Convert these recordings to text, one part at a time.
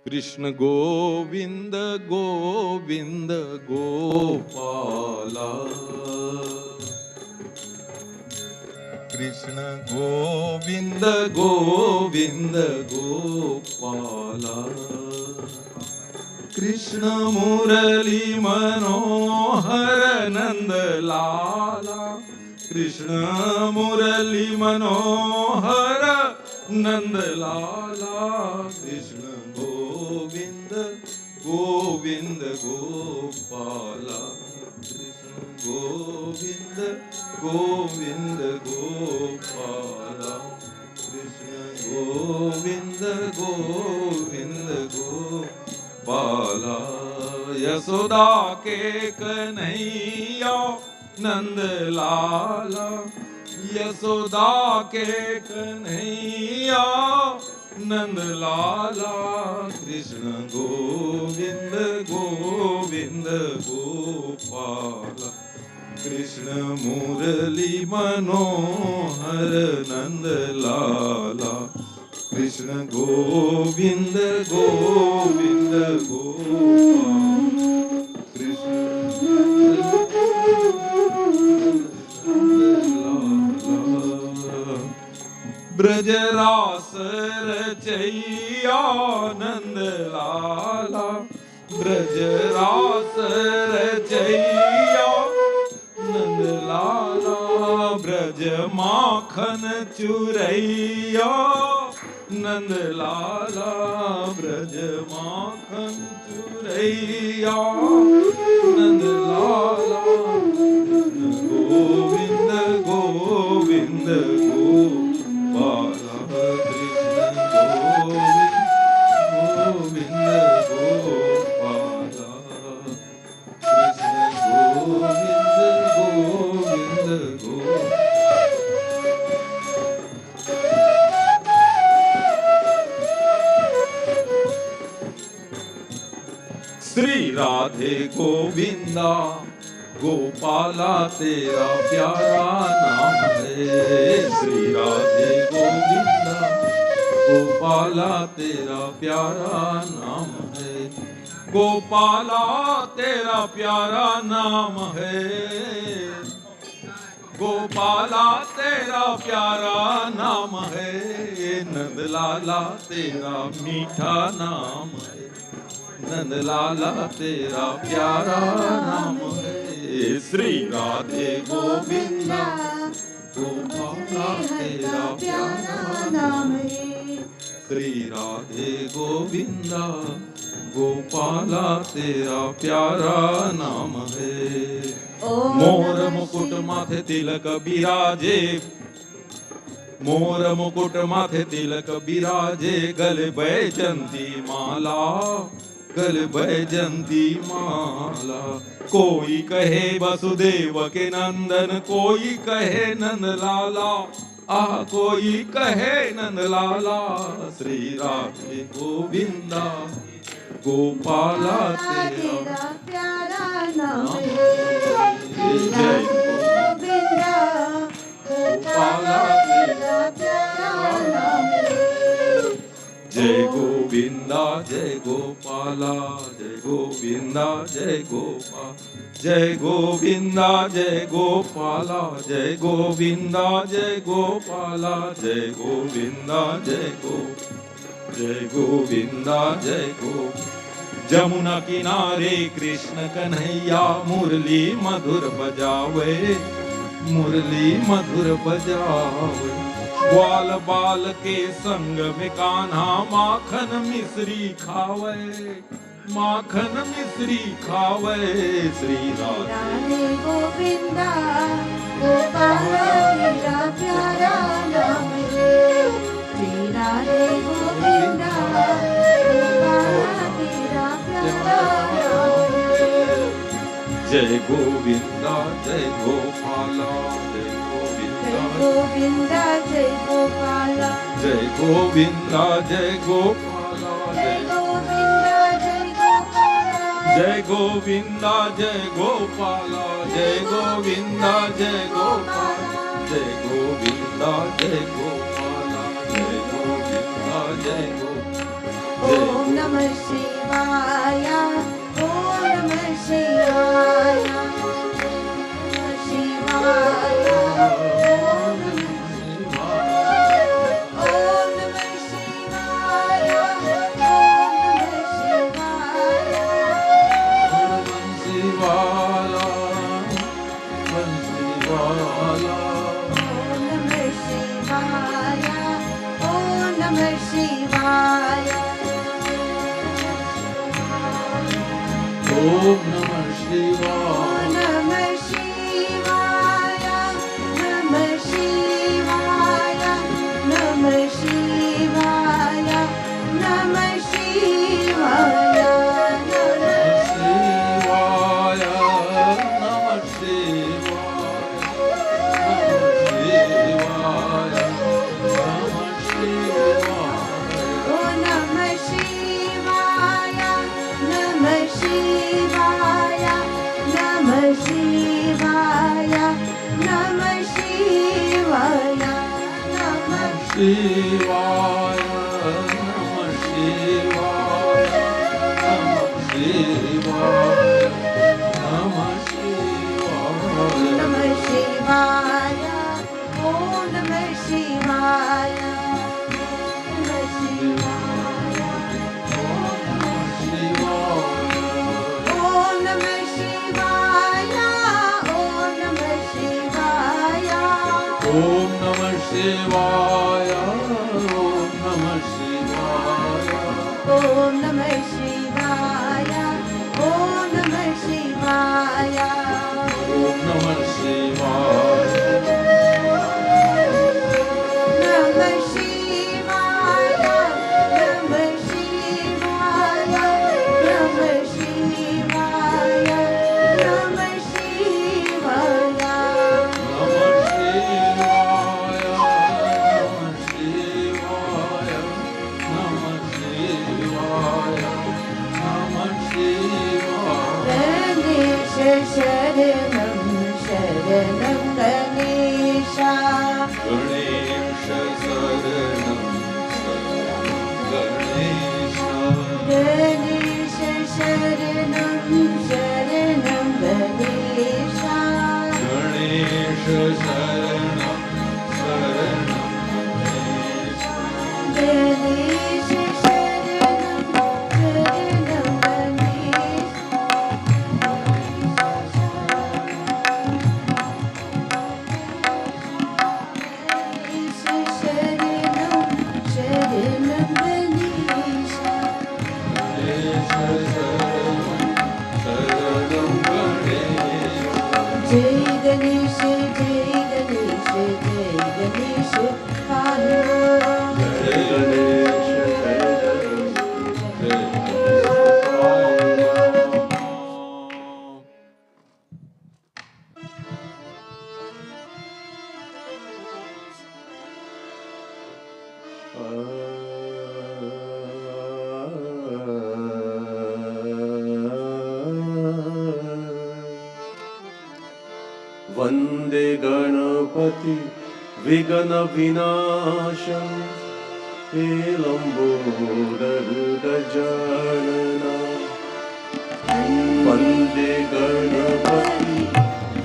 कृष्ण गोविंद गोविंद गोपाला, कृष्ण गोविंद गोविंद गोपाला, कृष्ण मुरली मनोहर नंद लाला, कृष्ण मुरली मनोहर नंद लाला, कृष्ण गोविंद गोविंद गोपाला, कृष्ण गोविंद गोविंद गोपाला, कृष्ण गोविंद गोविंद गोपाला, यशोदा के कन्हैया नंद लाला, यशोदा के कन्हैया नंद लाला, कृष्ण गोविंद गोविंद गोपाला, कृष्ण मुरली मनोहर नंद लाला, कृष्ण गोविंद गोविंद गोपाला, ब्रजरास रचैया नंद लाला, ब्रजरास रचैया नंद लाला, ब्रज माखन चुरैया नंद लाला, ब्रज माखन चुरैया नंद लाला, गोविंद गोविंद गोपाला, कृष्ण गोविंद गोपाला, कृष्ण गोविंद गोविंद श्री राधे गोविंदा गोपाला तेरा प्यारा नाम है, श्री राधे गोविंदा गोपाला तेरा प्यारा नाम है, गोपाला तेरा प्यारा नाम है, गोपाला तेरा प्यारा नाम है, नंदलाला तेरा मीठा नाम है, नंदलाला तेरा प्यारा नाम है, श्री राधे गोविंदा गोपाला तेरा प्यारा नाम है, श्री राधे गोविंदा गोपाला तेरा प्यारा नाम है, मोर मुकुट माथे तिलक बिराजे, मोर मुकुट माथे तिलक बिराजे, गले बैजंती माला, गले बैजंती माला, कोई कहे वसुदेव के नंदन, कोई कहे नंद लाला, कोई कहे नंद लाला, श्री राधे गोविंदा गोपाला तेरा प्यारा नाम है, जय गोविंदा गोपाला तेरा प्यारा नाम है, जय गोविंदा जय गोपाला, जय गोविंदा जय गोपाल, जय गोविंदा जय गोपाला, जय गोविंदा जय गोपाला, जय गोविंदा जय जय गोविंदा जय गो। जमुना किनारे कृष्ण कन्हैया मुरली मधुर बजावे, मुरली मधुर बजावे, ग्वाल बाल के संग में कान्हा माखन मिश्री खावे, माखन मिश्री खावे, श्री राधे गोविंदा गोपाला तेरा प्यारा नाम है, श्री राधे गोविंदा गोपाला तेरा प्यारा नाम है, जय गोविंदा जय गोपाला, गोविंदा जय गोपाला, जय गोविंदा जय गोपाला, जय गोविंदा जय गोपाला, जय गोविंदा जय गोपाला, जय गोविंदा जय गोपाला, जय गोविंदा जय गोपाला, जय गोविंदा जय गोपाला, जय Om Namah Shivaya. Om Namah Shivaya. Shivaya. Om Namah Shivaya. Om Namah Shivaya. Om Namah Shivaya. Namah Shivaya, Namah Shivaya, Namah Shivaya, Namah Shivaya, Oh Namah Shivaya, Namah Shivaya, Namah Shivaya, Namah Shivaya, Namah Namah Shivaya, Oh Namah Shivaya, Namah Shivaya, Oh Namah Shivaya, Oh Namah Shivaya, Om Namah Shivaya, Om Namah Shivaya, Om Namah Shivaya, Om Namah Shivaya, Om Namah Shivaya, Namah Shivaya, Namah Shivaya, Namah Shivaya, Namah Shivaya, Ganesha Sharanam Sharanam Ganesha, Ganesha Sharanam Sharanam Ganesha, Ganesha Sharanam Sharanam Ganesha, Ganesha Sharanam Sharanam Ganesha, Jai Ganesha, Jai Ganesha, Jai Ganesha, Hallelujah. वन्दे गणपति विघ्न विनाशं हे लम्बोदरगजानना वन्दे गणपति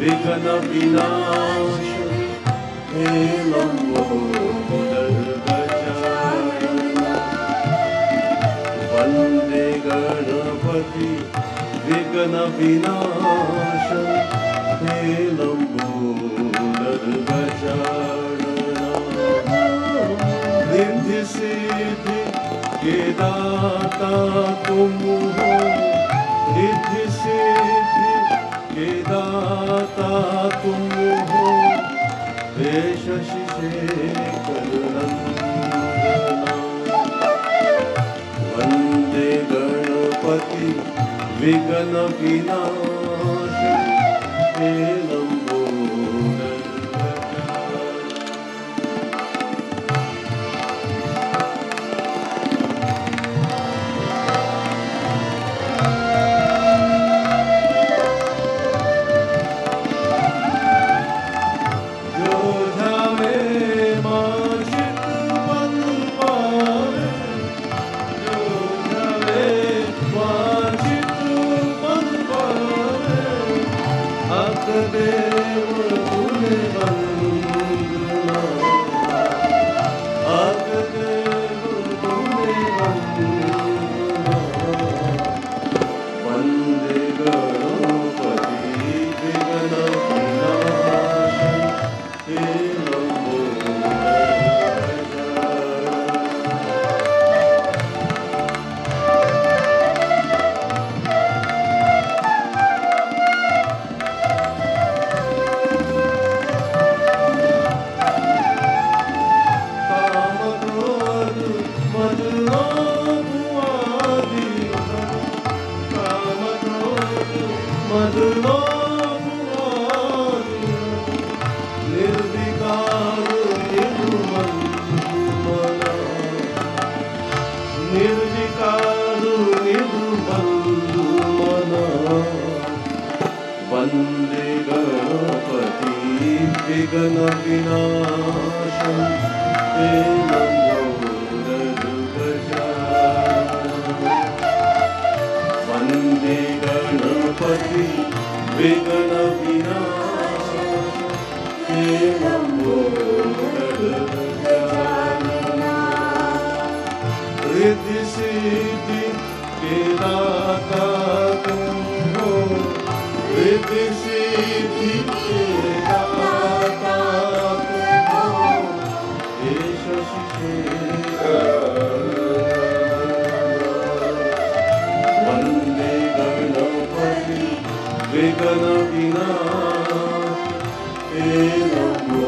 विघ्न विनाशं हे लम्बोदरगजानना वन्दे गणपति विघ्न विनाशं हे लम्बोदरगजानना रिद्धि सिद्धि के दाता तुम हो, रिद्धि सिद्धि के दाता तुम हो, हे शशि शेखर नंदना वन्दे गणपति विघ्न विनाशं हे लम्बोदरगजानना वन्दे गणपति विघ्न विनाशं ते नमोररुगजा वन्दे गणपति विघ्न विनाशं ते नमोररुगजा रिद्धि सिद्धि के दाता तुम हो रिद्धि सिद्धि के दाता तुम हो हे शशि वन्दे गणपति विघ्न विनाश हे नमो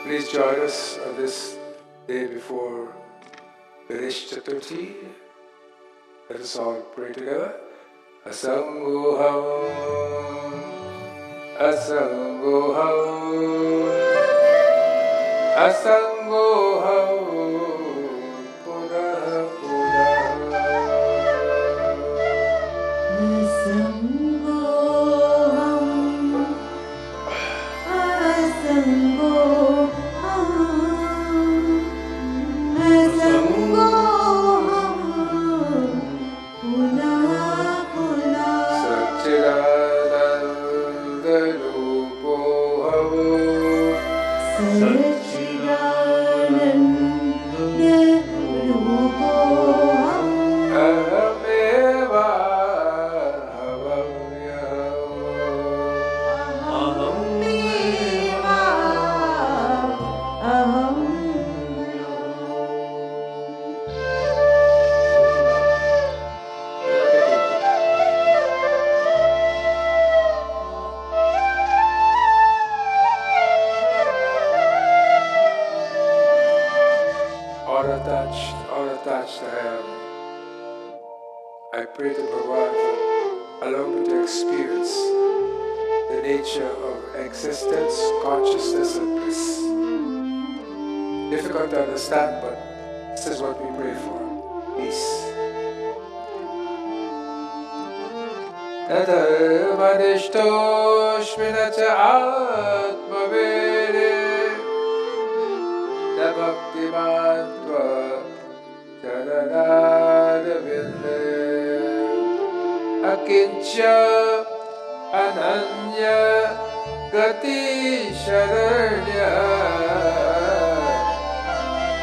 Please join us on this day before Ganesh Chaturthi. Let us all pray together. Asangoham, Asangoham, Asangoham, Puja, Puja. All attached I am. I pray to Bhagavan, allow me to experience the nature of existence, consciousness, and bliss. Difficult to understand, but this is what we pray for. Peace. Tadarvanishtoshmina cha atmavere Bhaktimanva Jalanadavinde Akincha Ananya Gati Sharanya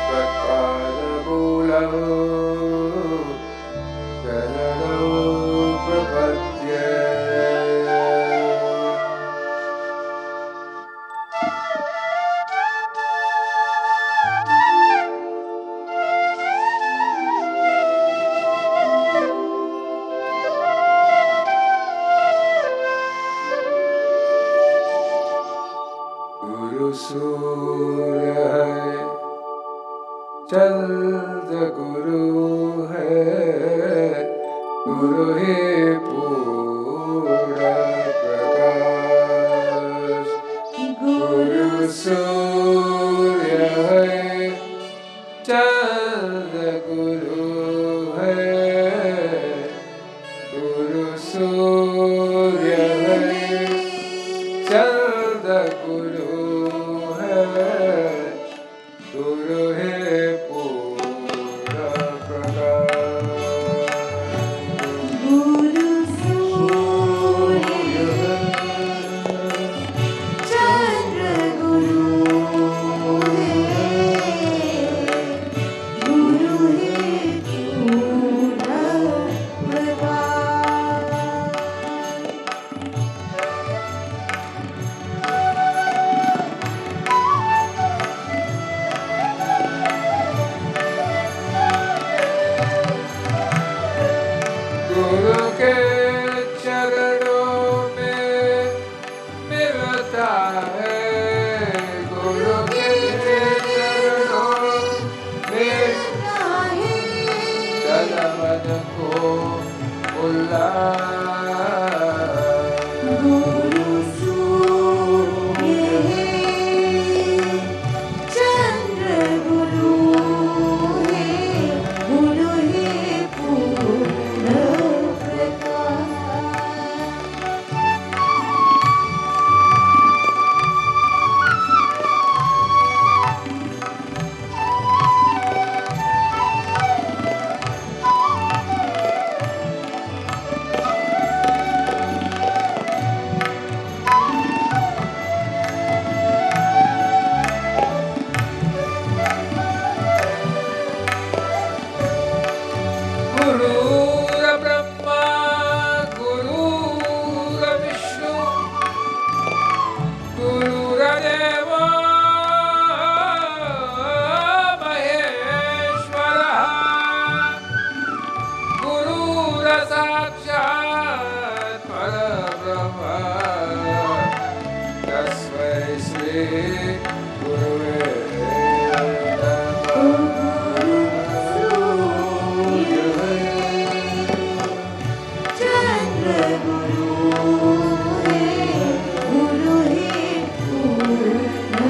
Pratpadamulam Sharanam Prapadya. Surya hai, Chand Guru hai, Guru hi pura prakash. Guru Surya hai, Chand Guru hai, Guru Surya hai, Chand Guru Guru hai pura prakash. Guru Surya Chandra Guru hai Guru hai pura prakash. मन को उल्लास। गुरु सूर्य है, चंद्र गुरु है, गुरु है पूर्ण प्रकाश। गुरुर ब्रह्मा गुरुर विष्णु गुरुर्देव महेश्वरः गुरुर साक्षात् परब्रह्म तस्मै श्री गुरुवे चंद्र गुरु है, गुरु है पूर्ण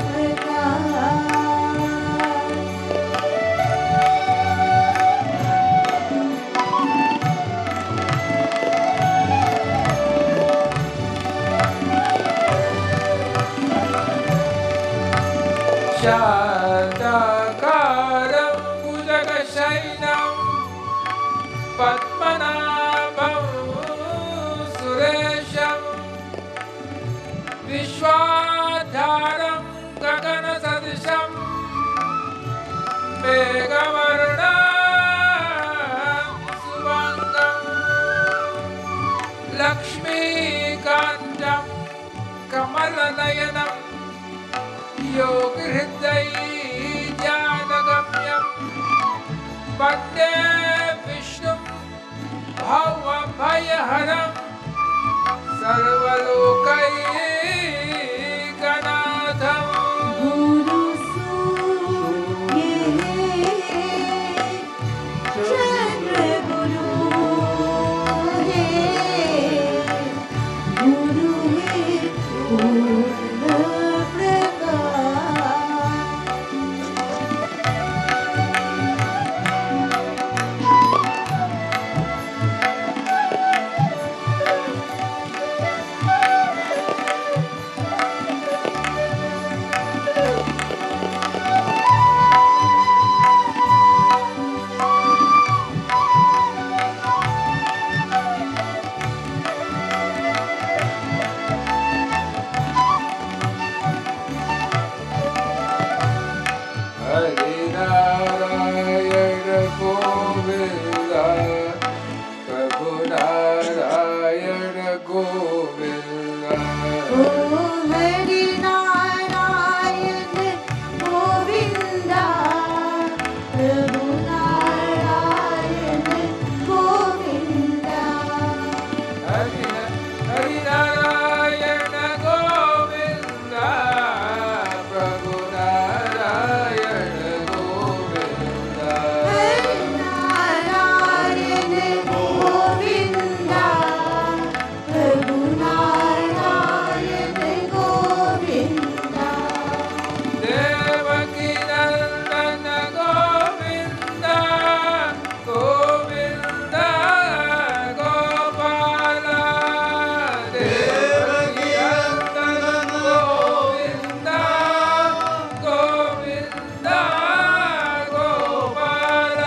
प्रकाश। शान्ताकारं भुजगशयनं पद्मनाभं सुरेशं विश्वाधारं गगनसदृशं मेघवर्णं शुभङ्गं लक्ष्मीकान्तं कमलनयनं योगहृदयज्ञानगम्यं वन्दे विष्णुं भवभयहरं सर्वलोकैकनाथम्। गुरु सूर्य है, चंद्र गुरु है, गुरु है पूर्ण हरिनारायण गोविंद प्रभु नारायण गोविंद। ओ हरि नारायण गोविंदा, प्रभु नारायण गोविंदा। हरिनारायण गोविंद प्रभु नारायण गोविंद। हरि नारायण गोविंदा, प्रभु नारायण गोविंदा। देवकी नंदन गोविंद गोविंद गोपाल। देवकी नंदन गोविंद गोविंद गोपाल।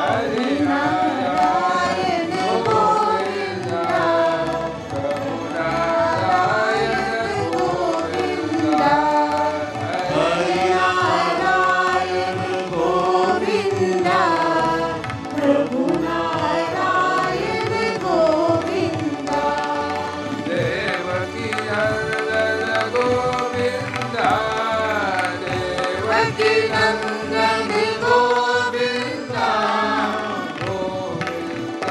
हरि नारायण गोविंद प्रभु नारायण गोविंद। हरि नारायण गोविंदा, प्रभु नारायण गोविंदा। देवकी नंदन गोविंद देवकी नंदन गोविंद गोविंद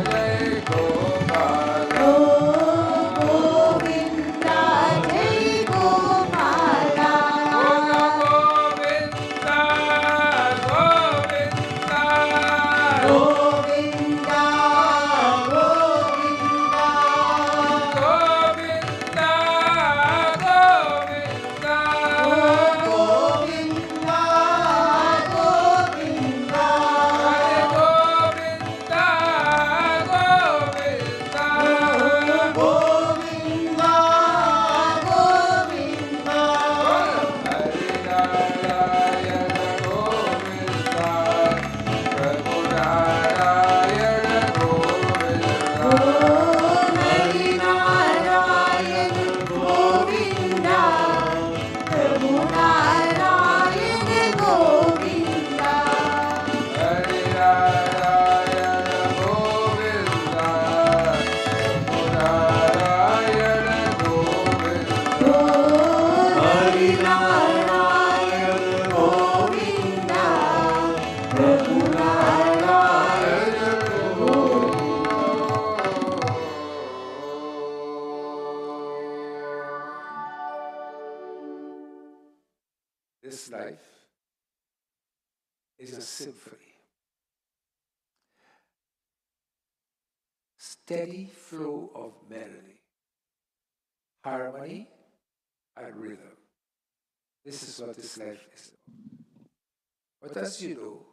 जय गोपाल। ओ गोविंदा जय Gopala. Govind Govind Narayana Govinda. Hari Narayana Govinda. Narayana Govinda. Hari Narayana Govinda. Prabhu Narayana This life is a symphony. Steady flow of melody, harmony, and rhythm. This is what this life is. But as you know,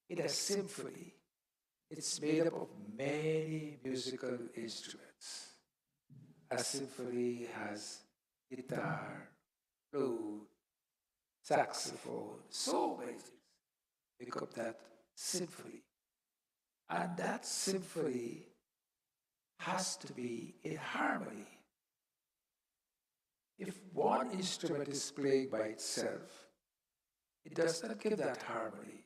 in a symphony, it's made up of many musical instruments. A symphony has guitar, flute, saxophone, so many things make up that symphony. And that symphony has to be in harmony. If one instrument is playing by itself, it does not give that harmony.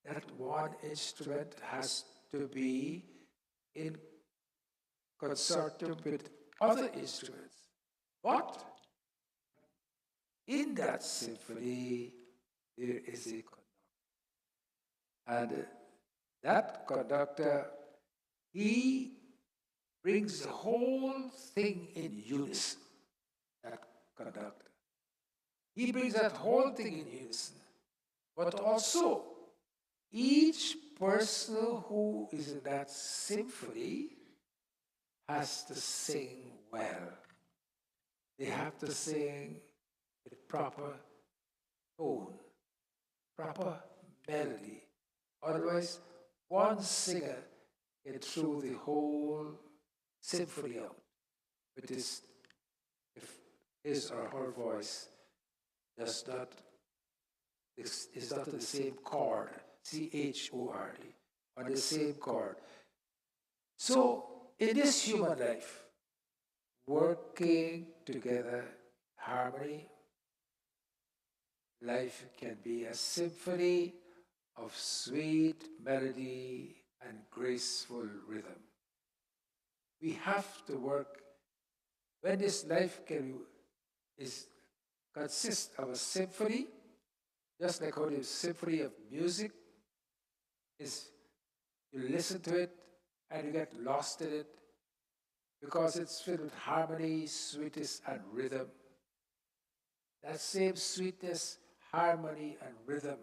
That one instrument has to be in consortium with other instruments. But in that symphony, there is a conductor. And that conductor, he brings the whole thing in unison. That conductor. He brings that whole thing in unison. But also, each person who is in that symphony has to sing well. They have to sing with proper tone, proper melody. Otherwise, one singer can throw the whole symphony out with his, if his or her voice does not is not on the same chord, C-H-O-R-D, on the same chord. So in this human life, working together, harmony, life can be a symphony of sweet melody and graceful rhythm. We have to work when this life consists of a symphony, just like how the symphony of music is, you listen to it and you get lost in it because it's filled with harmony, sweetness, and rhythm. That same sweetness, harmony, and rhythm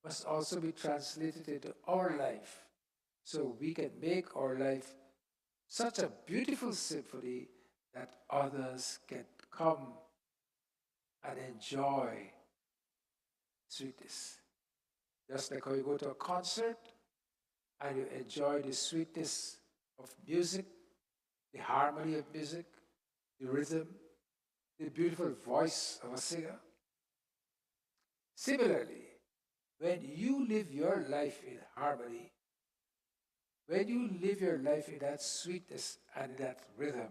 must also be translated into our life so we can make our life such a beautiful symphony that others can come and enjoy sweetness. Just like how you go to a concert and you enjoy the sweetness of music, the harmony of music, the rhythm, the beautiful voice of a singer. Similarly, when you live your life in harmony, when you live your life in that sweetness and that rhythm,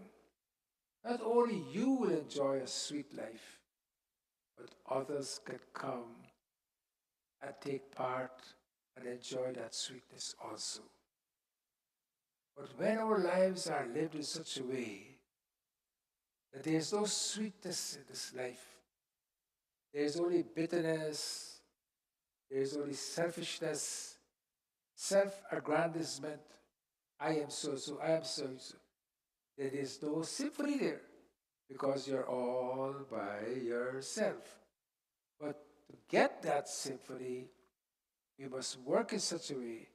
not only you will enjoy a sweet life, but others can come and take part and enjoy that sweetness also. But when our lives are lived in such a way that there is no sweetness in this life, there is only bitterness, there is only selfishness, self-aggrandizement, I am so, I am so. There is no symphony there because you're all by yourself. But to get that symphony, we must work in such a way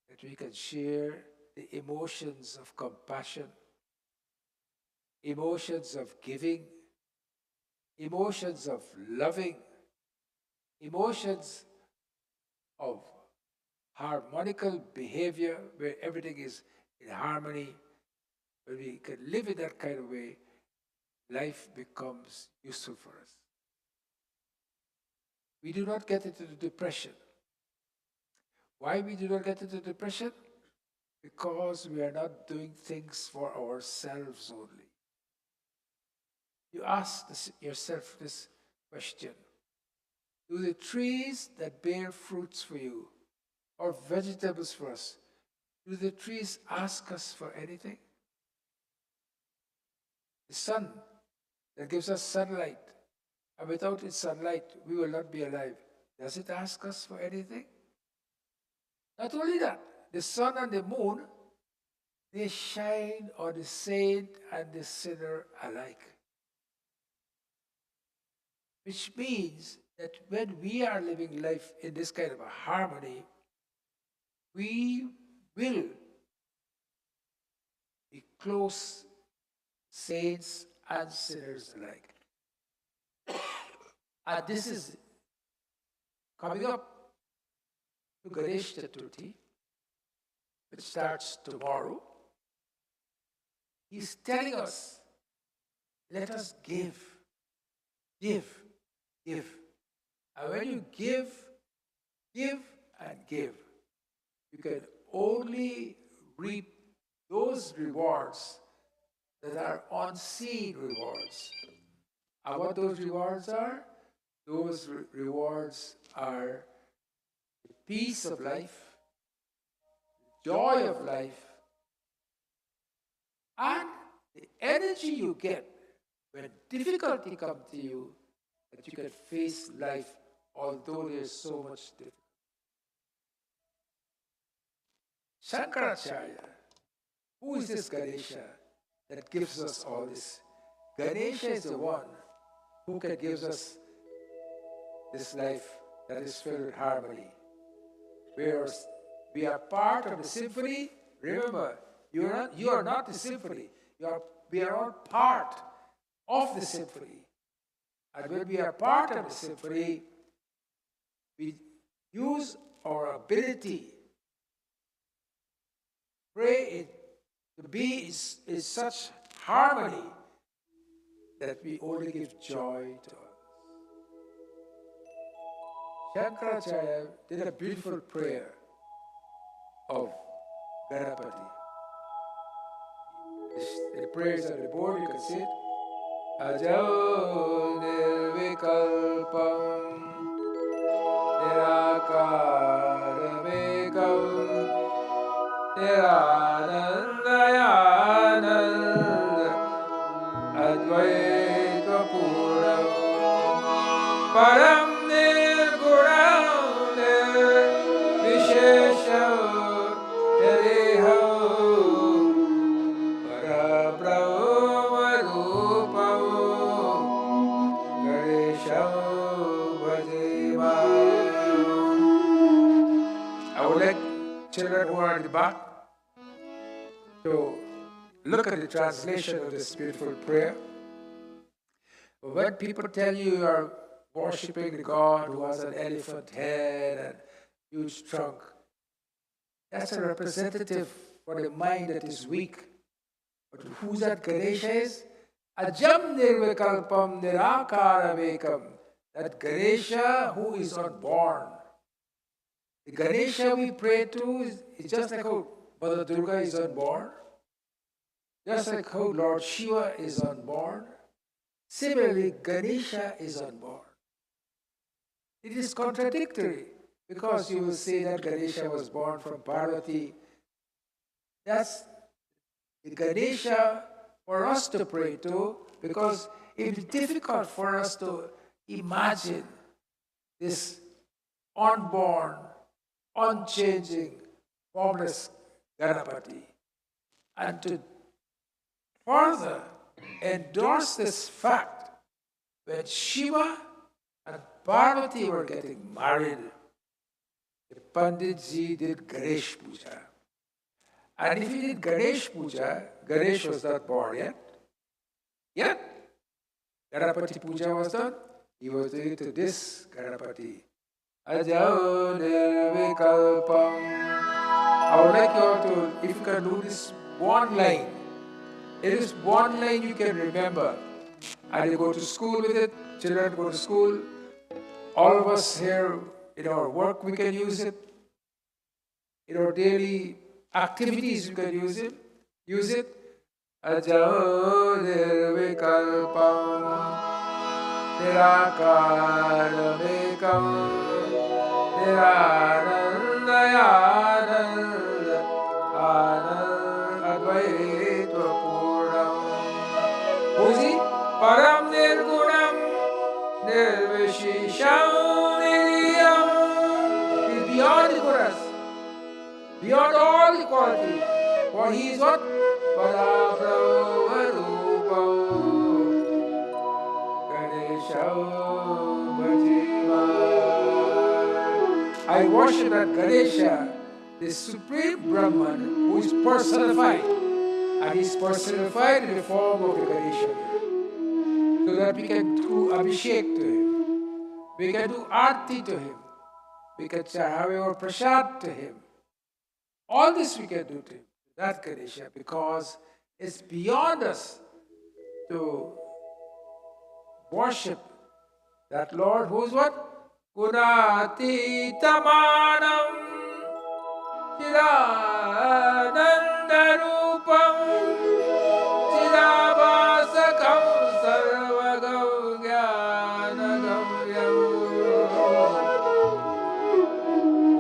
that we can share the emotions of compassion, emotions of giving, emotions of loving, emotions of harmonical behavior where everything is in harmony. When we can live in that kind of way, life becomes useful for us. We do not get into the depression. Why we do not get into depression? Because we are not doing things for ourselves only. you ask yourself this question. Do the trees that bear fruits for you, or vegetables for us, do the trees ask us for anything? The sun that gives us sunlight, and without its sunlight, we will not be alive. Does it ask us for anything? Not only that, the sun and the moon, they shine on the saint and the sinner alike. Which means that when we are living life in this kind of a harmony, we will be close saints and sinners alike. And this is coming up to Ganesh Chaturthi, which starts tomorrow. He's telling us, let us give, give, give. And when you give and give, you can only reap those rewards that are unseen rewards. And what those rewards are? Those rewards are the peace of life, joy of life, and the energy you get when difficulty comes to you, that you can face life although there's so much difficulty. Shankaracharya, who is this Ganesha that gives us all this? Ganesha is the one who can give us this life that is filled with harmony. We are part of the symphony. Remember, you are not the symphony. We are all part of the symphony. And when we are part of the symphony, we use our ability pray to be in such harmony that we only give joy to others. Shankaracharya did a beautiful prayer of Ganapati. The prayers on the board, you can see it. Ajao nirvikalpam nirakaramekam niranandayananda advaita puram param nirgunam nirvishesham niriham parabrahmarupam garisham bhajima. I would like children who are at the back to look at the translation of this beautiful prayer. When people tell you you are worshipping the God who has an elephant head and huge trunk, that's a representative for the mind that is weak. But who that Ganesha is? Ajam nirvikalpam nirakaramekam. That Ganesha who is unborn. The Ganesha we pray to is just like how Mother Durga is unborn. Just like how Lord Shiva is unborn. Similarly, Ganesha is unborn. It is contradictory because you will say that Ganesha was born from Parvati. That's the Ganesha for us to pray to, because it is difficult for us to imagine this unborn, unchanging, formless Ganapati. And to further endorse this fact, when Shiva and Parvati were getting married, the Panditji did Ganesh Puja. And if he did Ganesh Puja, Ganesh was not born yet. Yet, Ganapati Puja was done. He was doing it to this Ganapati. Ajao nirvikalpam. I would like you all to, if you can do this one line. It is one line you can remember. And you go to school with it, children go to school. All of us here in our work, we can use it. In our daily activities, we can use it. Ajao nirvikalpam nirakaramekam niranandayananda advaitva puram. Who is he? Param nirgunam nirvishisham niriyam. He's beyond the gunas, beyond all the qualities. For he is what? Parabrahmarupam Ganesham Bhajima. I worship that Ganesha, the supreme Brahman, who is personified. And he is personified in the form of the Ganesha. So that we can do Abhishek to him. We can do Arti to him. We can have our Prasad to him. All this we can do to him, that Ganesha, because it's beyond us to worship that Lord who is what? Gunati Tamanam Chidanandarupam Chidabhasakam Sarvagam Jnanagavyam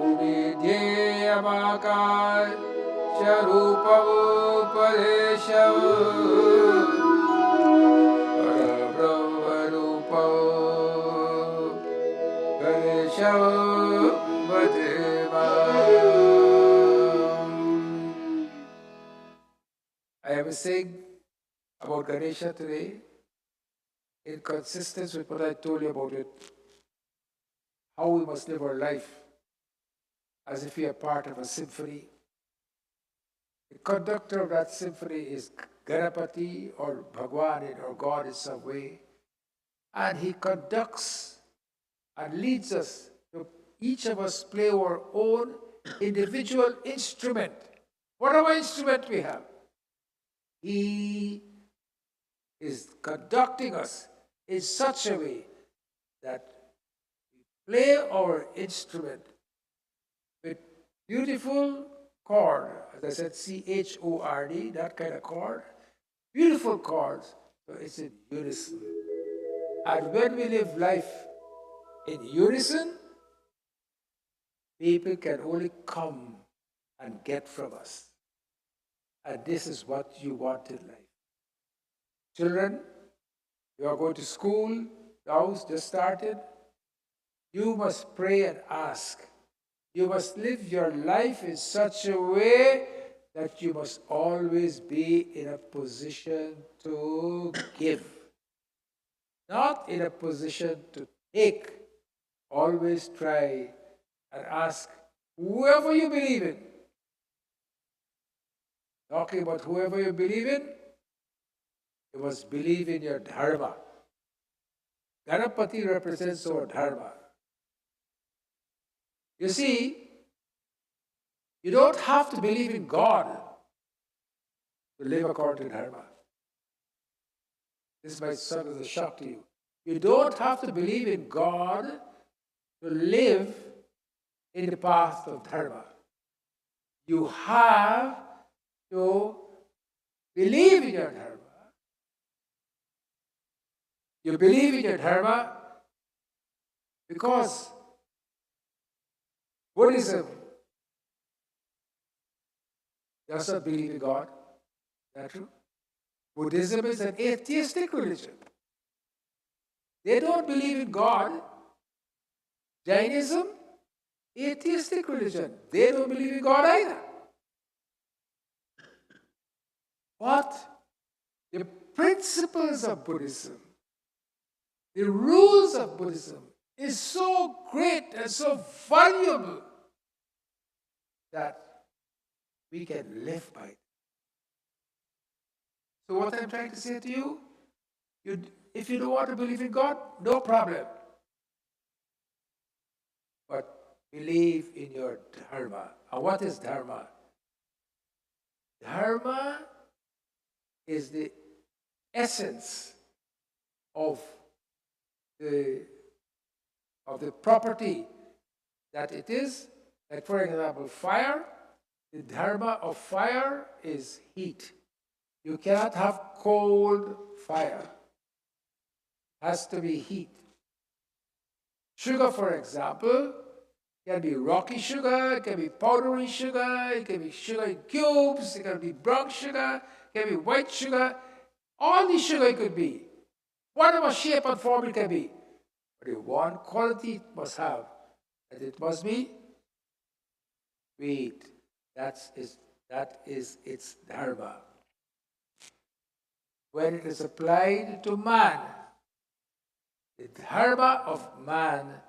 Umidhyeyamakar Sharupavupadeshav Parabrahmarupam Ganesham Bhajemam. I am saying about Ganesha today in consistence with what I told you about it, how we must live our life as if we are part of a symphony. The conductor of that symphony is Ganapati or Bhagwan or God in some way. And he conducts and leads us to each of us play our own individual instrument, whatever instrument we have. He is conducting us in such a way that we play our instrument with beautiful chord, as I said, C-H-O-R-D, that kind of chord, beautiful chords, so it's in unison. And when we live life in unison, people can only come and get from us. And this is what you want in life. Children, you are going to school, the house just started. You must pray and ask. You must live your life in such a way that you must always be in a position to give, not in a position to take. Always try and ask whoever you believe in. Talking about whoever you believe in, you must believe in your Dharma. Ganapati represents our Dharma. You see, you don't have to believe in God to live according to Dharma. This might sound as a shock to you. You don't have to believe in God to live in the path of Dharma. You have to believe in your Dharma. You believe in your Dharma because Buddhism does not believe in God. Is that true? Buddhism is an atheistic religion. They don't believe in God. Jainism, atheistic religion. They don't believe in God either. But the principles of Buddhism, the rules of Buddhism is so great and so valuable that we can live by it. So what I'm trying to say to you, if you don't want to believe in God, no problem. But believe in your Dharma. And what is Dharma? Dharma is the essence of the property that it is. Like for example, fire. The Dharma of fire is heat. You cannot have cold fire. It has to be heat. Sugar, for example, can be rocky sugar, it can be powdery sugar, it can be sugar in cubes, it can be brown sugar, it can be white sugar. All the sugar it could be. Whatever shape and form it can be. But the one quality it must have, that it must be sweet. That is its dharma. When it is applied to man, the dharma of man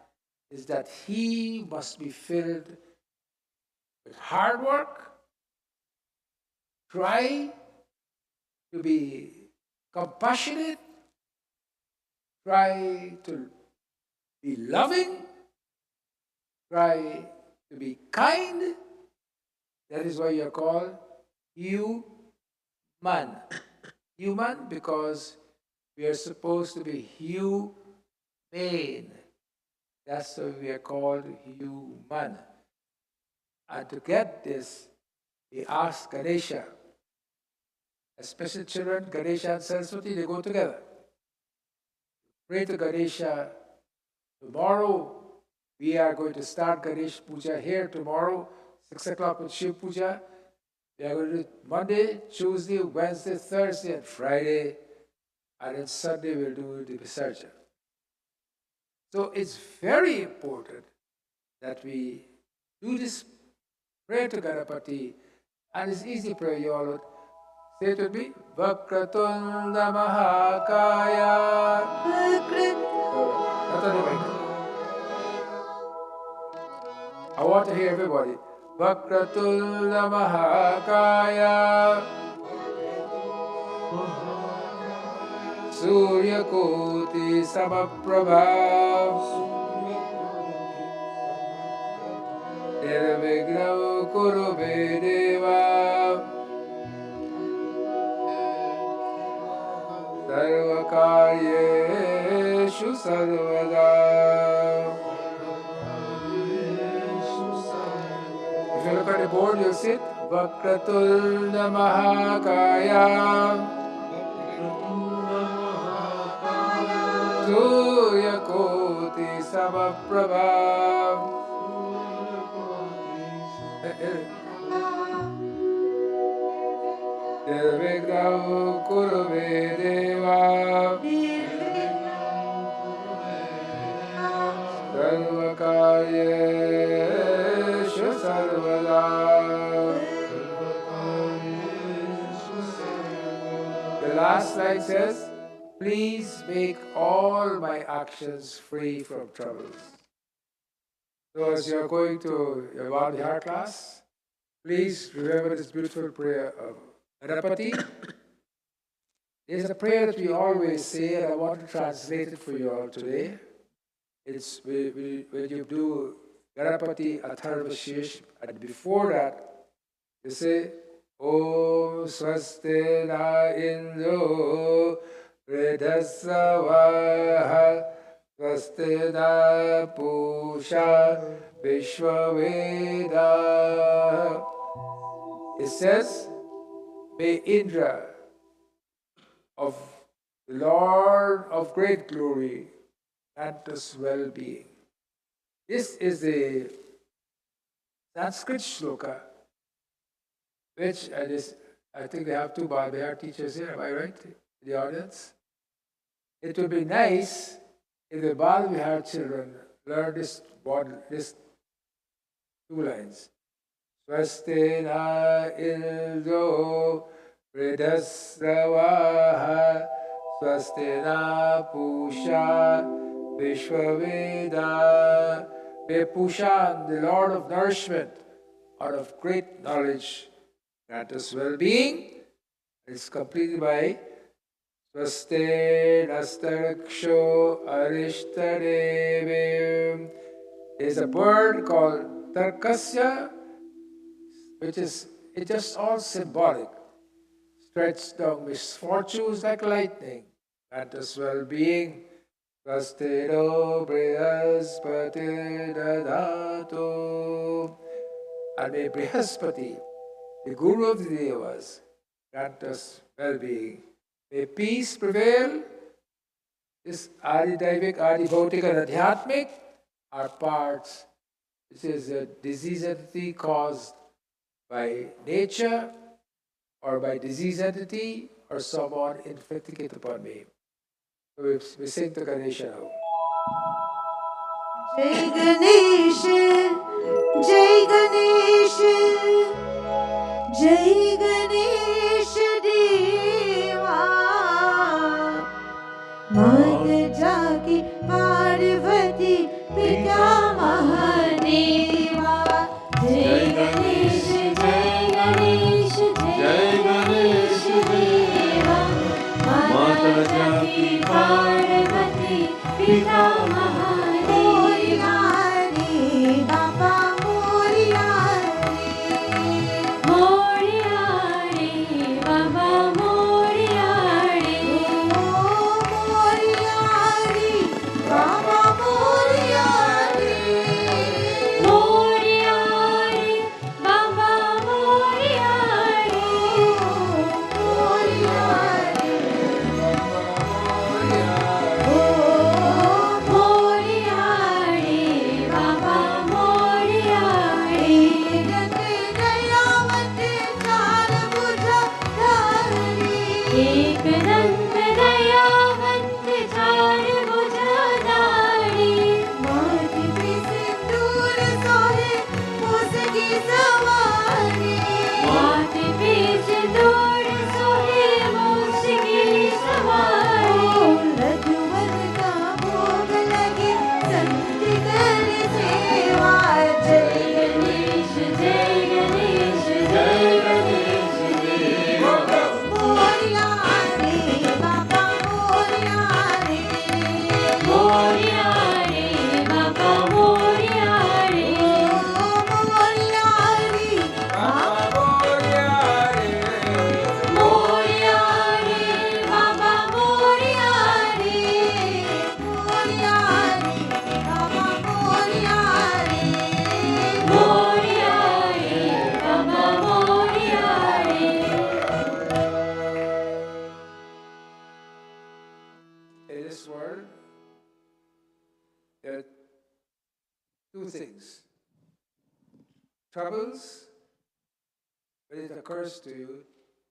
is that he must be filled with hard work, try to be compassionate, try to be loving, try to be kind. That is why you're called human. Human because we are supposed to be humane. That's why we are called human. And to get this, we ask Ganesha. Especially children, Ganesha and Saraswati, they go together. Pray to Ganesha. Tomorrow, we are going to start Ganesh Puja here tomorrow, 6 o'clock with Shiv Puja. We are going to do it Monday, Tuesday, Wednesday, Thursday, and Friday. And then Sunday, we'll do the Visarja. So it's very important that we do this prayer to Ganapati. And it's easy prayer, you all would say it with me. Vakratunda Mahakaya. I want to hear everybody. Vakratunda Mahakaya. Surya Koti Samaprabha. Nirvighna Kurube Deva. Sarvakaryeshu Sarvada. If you look at the board, you'll see it. Vakratulna Mahakaya. Surya Koti Samaprabha. Nirvighna Kurube Deva. Sarvakaryeshu Sarvada. The last line says, please make all my actions free from troubles. So as you're going to your Vihar class, please remember this beautiful prayer of Ganapati. There's a prayer that we always say, and I want to translate it for you all today. It's when you do Ganapati Atharvashesh, and before that, you say, Om Swaste Na Indro Vridhasavaha Swaste Na Pusha Vishwaveda. It says, may Indra of the Lord of great glory grant us well-being. This is the Sanskrit shloka, which I think they have two Bihar teachers here, am I right? In the audience? It would be nice if the Bihar children learn this two lines. Swaste na ildo Vridhasravaha Swaste na Pusha Vishwaveda. May Pushan, the Lord of nourishment, out of great knowledge, grant us well-being. It's completed by Swaste Nastaraksho Arishtadevim. There's a bird called Tarkasya, which is it's just all symbolic. Stretched down misfortunes like lightning. Grant us well-being. Swastido Brihaspati Dadatu. And may Brihaspati, the Guru of the Devas, grant us well-being. May peace prevail. This Adi-Daivik, Adi-Bhautik and Adhyatmic are parts. This is a disease entity caused by nature or by disease entity or someone inflicting it upon me. So we sing to Ganesha now. Jai Ganesh, Jai Ganesh, Jai Ganesh Deva. मात जाकी पार्वती पिता महादेवा. जय गणेश जय गणेश जय गणेश देवा. माता जाकी पार्वती पिता महादेवा. रे बाबा मोरिया रे बाबा मोरिया रे. मोरिया रे बाबा मोरिया रे. मोरिया रे बाबा मोरिया रे. मोरिया रे मोरिया रे बाबा मोरिया रे. एक दंत दयावंत चार भुजधारी. माथ पे सिंदूर सोहे मुसकी सवारी. माथ पे सिंदूर सोहे मुसकी सवारी. रघुवर का भोग लगे संत कर सेवा. जय गणेश जय गणेश जय गणेश देवा. मोरिया रे बाबा मोरिया रे. मोरिया रे बाबा मोरिया रे. मोरिया रे बाबा मोरिया रे. मोरिया रे बाबा मोरिया रे. मोरिया रे बाबा मोरिया रे. मोरिया रे बाबा मोरिया रे. In this world, there are two things. Troubles, when it occurs to you,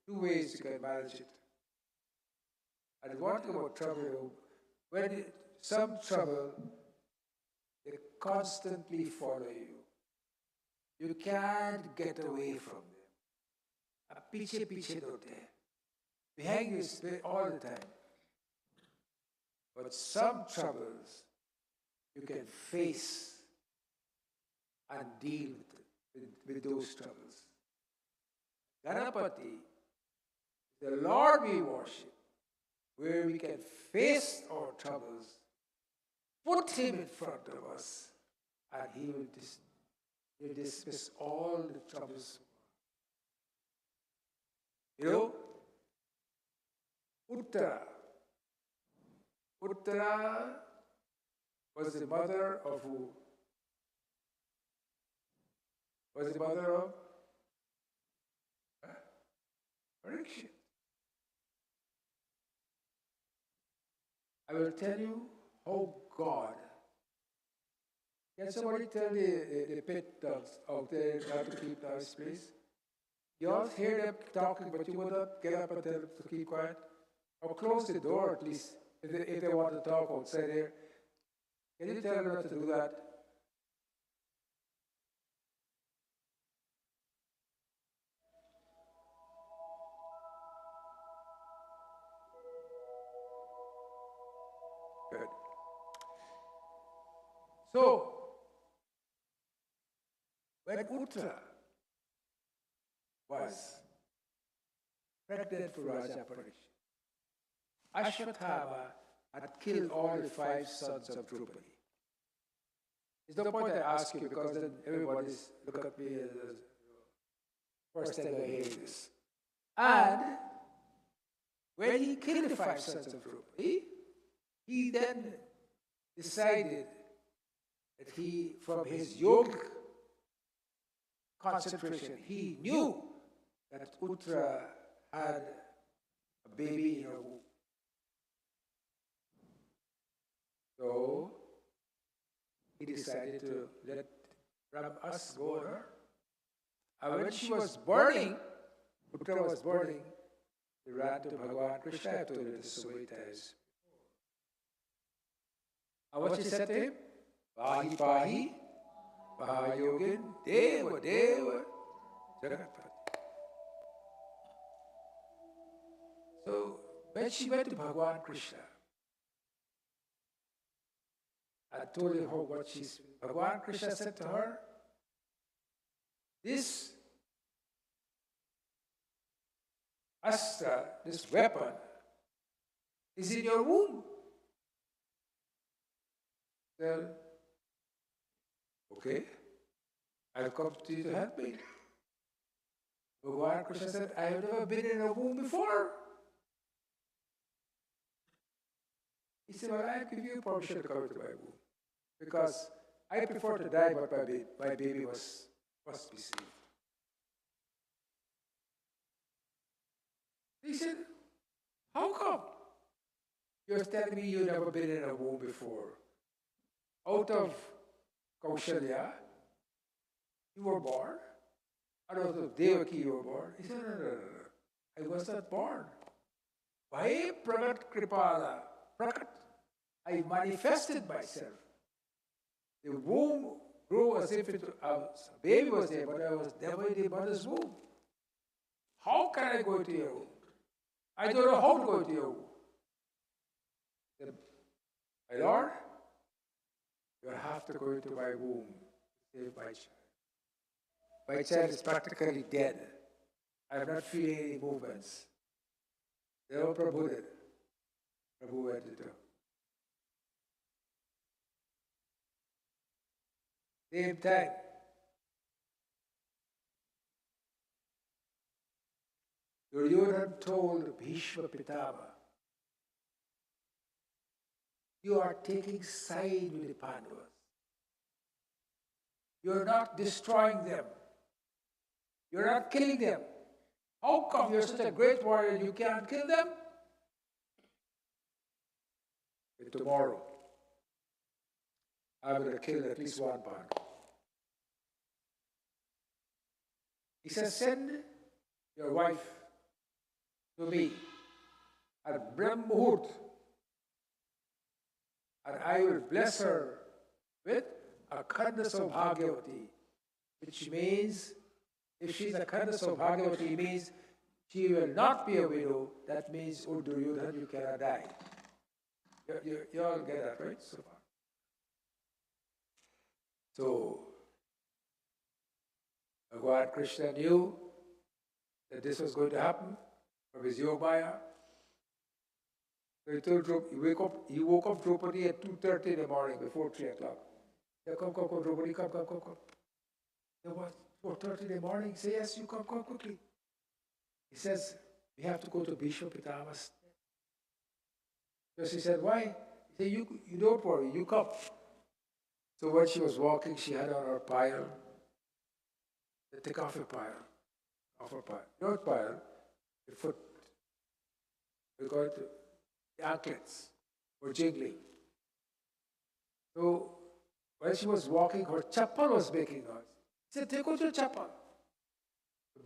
two ways you can manage it. And one thing about trouble, some trouble, they constantly follow you. You can't get away from them. अब पीछे पीछे होते हैं. They hang you all the time. But some troubles you can face and deal with those troubles. Ganapati, the Lord we worship, where we can face our troubles, put Him in front of us, and He will dismiss all the troubles. You know, Uttara was the mother of who? Was the mother of Parikshit. I will tell you how God. Can somebody tell the pet dogs out there how to keep nice, please? You all hear them talking, but you would not get up and tell them to keep quiet? Or close the door at least, if they want to talk outside there. Can you tell them not to do that? Good. So, when Uttara was pregnant for Raja Parikshit, Ashwatthama had killed all the 5 sons of Draupadi. It's no point I ask you because then everybody's look at me as first time I hear this. And when he killed the 5 sons of Draupadi, he then decided that he, from his yogic concentration, he knew that Uttara had a baby in her womb. So he decided to let us go on her. And when she was burning, Putra was burning, he ran to Bhagavan Krishna. I told you this so many times. And what she said to him? Pahi Pahi, Mahayogin, Deva Deva, Jagannath. So when she went to Bhagavan Krishna, I told her what she's. Bhagavan Krishna said to her, this astra, this weapon, is in your womb. Then, okay, I'll come to you to help me. Bhagavan Krishna said, I have never been in a womb before. He said, well, I give you permission to come into my womb, because I prefer to die, but my baby must be saved. He said, how come? You're telling me you've never been in a womb before. Out of Kaushalya, you were born. Out of Devaki, you were born. He said, no. I was not born. By Pragat Kripala, Pragat, I manifested myself. The womb grew as if a baby was there, but I was never in the mother's womb. How can I go to your womb? I don't know how to go to your womb. Said, my Lord, you have to go into my womb to save my child. My child is practically dead. I am not feeling any movements. They were Prabhu did. Prabhu went to do. Same time, Duryodhana told Bhishma Pitama, you are taking side with the Pandavas. You're not destroying them. You're not killing them. How come you're such a great warrior and you can't kill them? And tomorrow, I'm going to kill at least one Pandav. He says, send your wife to me at Brahm Muhurt, and I will bless her with a Khanda Saubhagyavati, which means, if she's a Khanda Saubhagyavati, means she will not be a widow. That means, O Duryodhana, you cannot die. You all get that, right? So far. So, Bhagavan Krishna knew that this was going to happen from his Yogmaya. So he told Draupadi, he woke up Draupadi at 2:30 in the morning, before 3 o'clock. He said, come, Draupadi, come. It was 4:30 in the morning. He said, yes, you come quickly. He says, we have to go to Bhishma Pitama's. So she said, why? He said, you don't worry, you come. So when she was walking, she had on her pile. Take off your pile. Off her pile. Not pile, the foot. We call it the anklets were jiggling. So when she was walking, her chappal was making noise. He said, take out your chappal.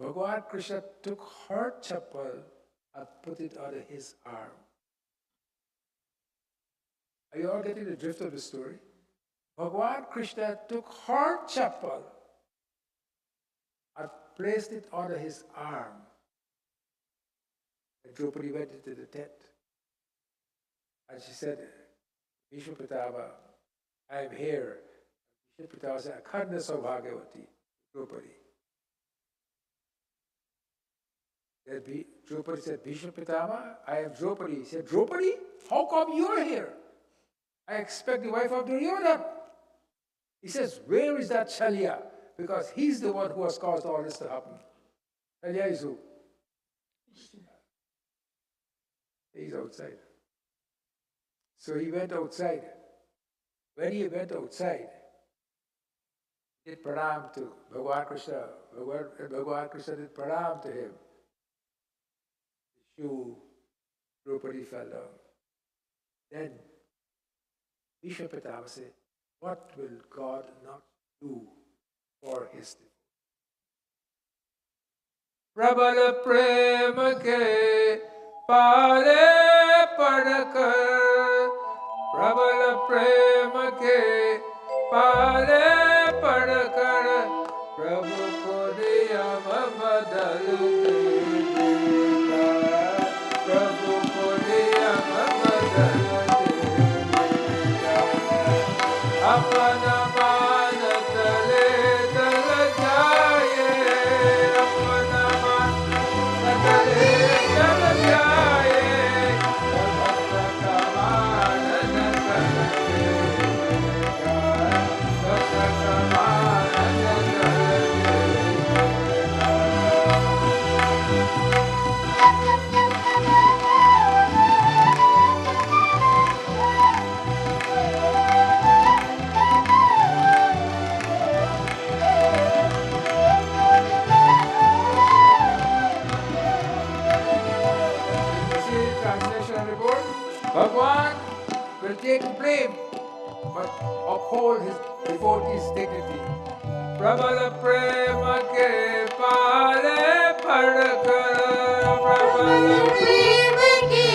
Bhagavan Krishna took her chappal and put it under his arm. Are you all getting the drift of the story? Bhagavan Krishna took her chappal and placed it under his arm. And Draupadi went into the tent. And she said, Vishnu Pitama, I am here. Vishnu Pitama said, Akhanda Saubhagyavati, Draupadi. Draupadi said, Vishnu Pitama, I am Draupadi. He said, Draupadi, how come you're here? I expect the wife of Duryodhana. He says, where is that Shalya? Because he's the one who has caused all this to happen. Shalya is who? He's outside. So he went outside. When he went outside, he did pranam to Bhagavan Krishna. Bhagavan Krishna did pranam to him. shoe Draupadi fell down. Then Bhishma Pitama said, what will God not do for his devotee? Prabala prema ke pale padkar, Prabala prema ke pale padkar, Prabhu ko niyam badal dega, Prabhu ko niyam badal dega, apna मान तले तल जाए, अपना मान तले तल जाए, भक्त का मान न तलेगा, भक्त का मान न Bhagwan will take blame, but uphold his devotee's dignity. Prabala prema ke pale padkar, Prabala prema ke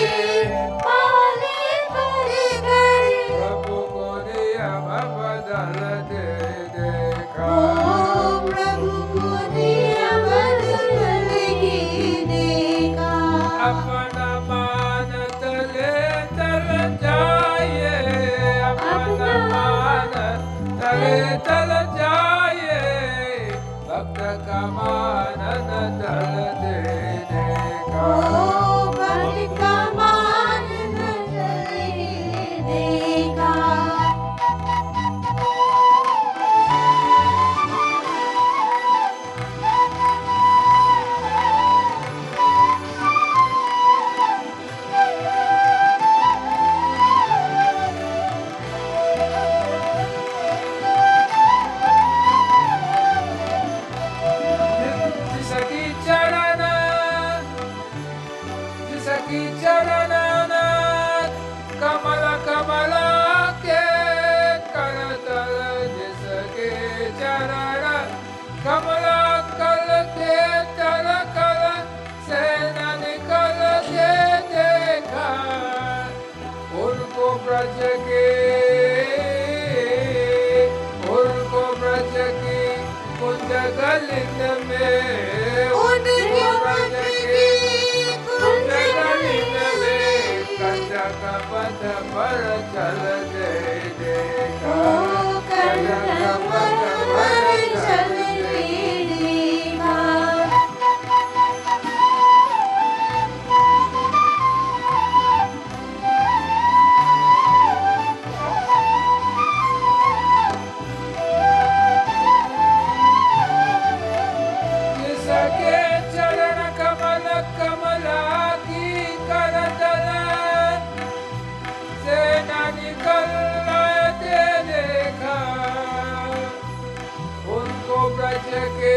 pale padkar, Prabhu ko niyam badal de dekha. O Prabhu ko niyam badal de dekha, अपना मान तले तल जाए, अपना मान तले तल जाए, भक्त का मान न तल दे देगा, ओ भक्त का मान न चले देगा। जिसकी चरण कमल कमल के करतल, जिसके चरण कमल कल के तल कल से न निकल के देखा, उनको ब्रज की कुंज गलिन में, उनको ब्रज की कुंज गलिन में, कंटक पथ पर चल दे देखा, कंटक पथ पर चल दे देगा। जिसके चरण कमल कमला की करतल से न निकल दे देखा, उनको ब्रज के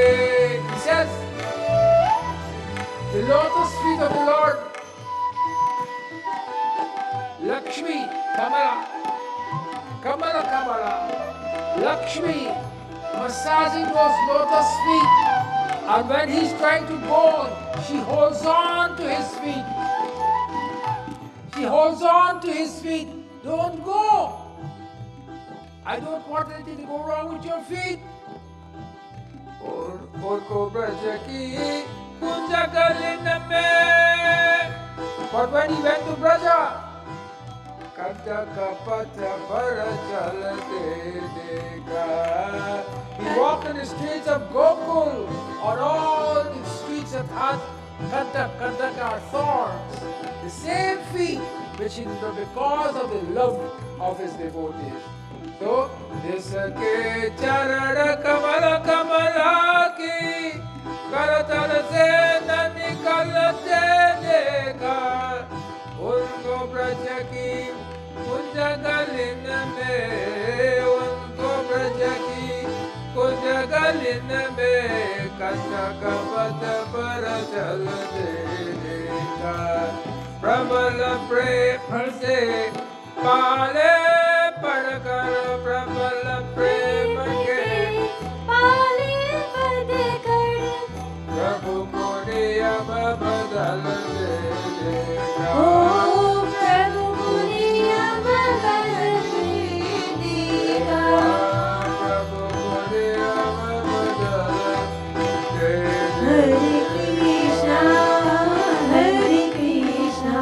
says, the lotus feet of the Lord, Lakshmi, Kamala, Kamala, Kamala, Lakshmi, massaging those lotus feet. And when he's trying to go, she holds on to his feet. She holds on to his feet. Don't go. I don't want anything to go wrong with your feet. But when he went to Braja, he walked in the streets of Gokul, on all the streets that had Kantaka are thorns, the same feet which he did because of the love of his devotees. So, जिसके चरण कमल कमला की करतल से न निकलते देखा, उनको ब्रज की कुंज गलिन में, उनको ब्रज की कुंज गलिन में, कंटक पथ पर चल दे देखा, प्रबल प्रेम से पाले पढ़कर प्रबल प्रेम के पाले पद कर प्रभु को नियम बदल दे देगा ओ प्रभु नियम बदल देगा प्रभु को नियम बदल दे हरे Krishna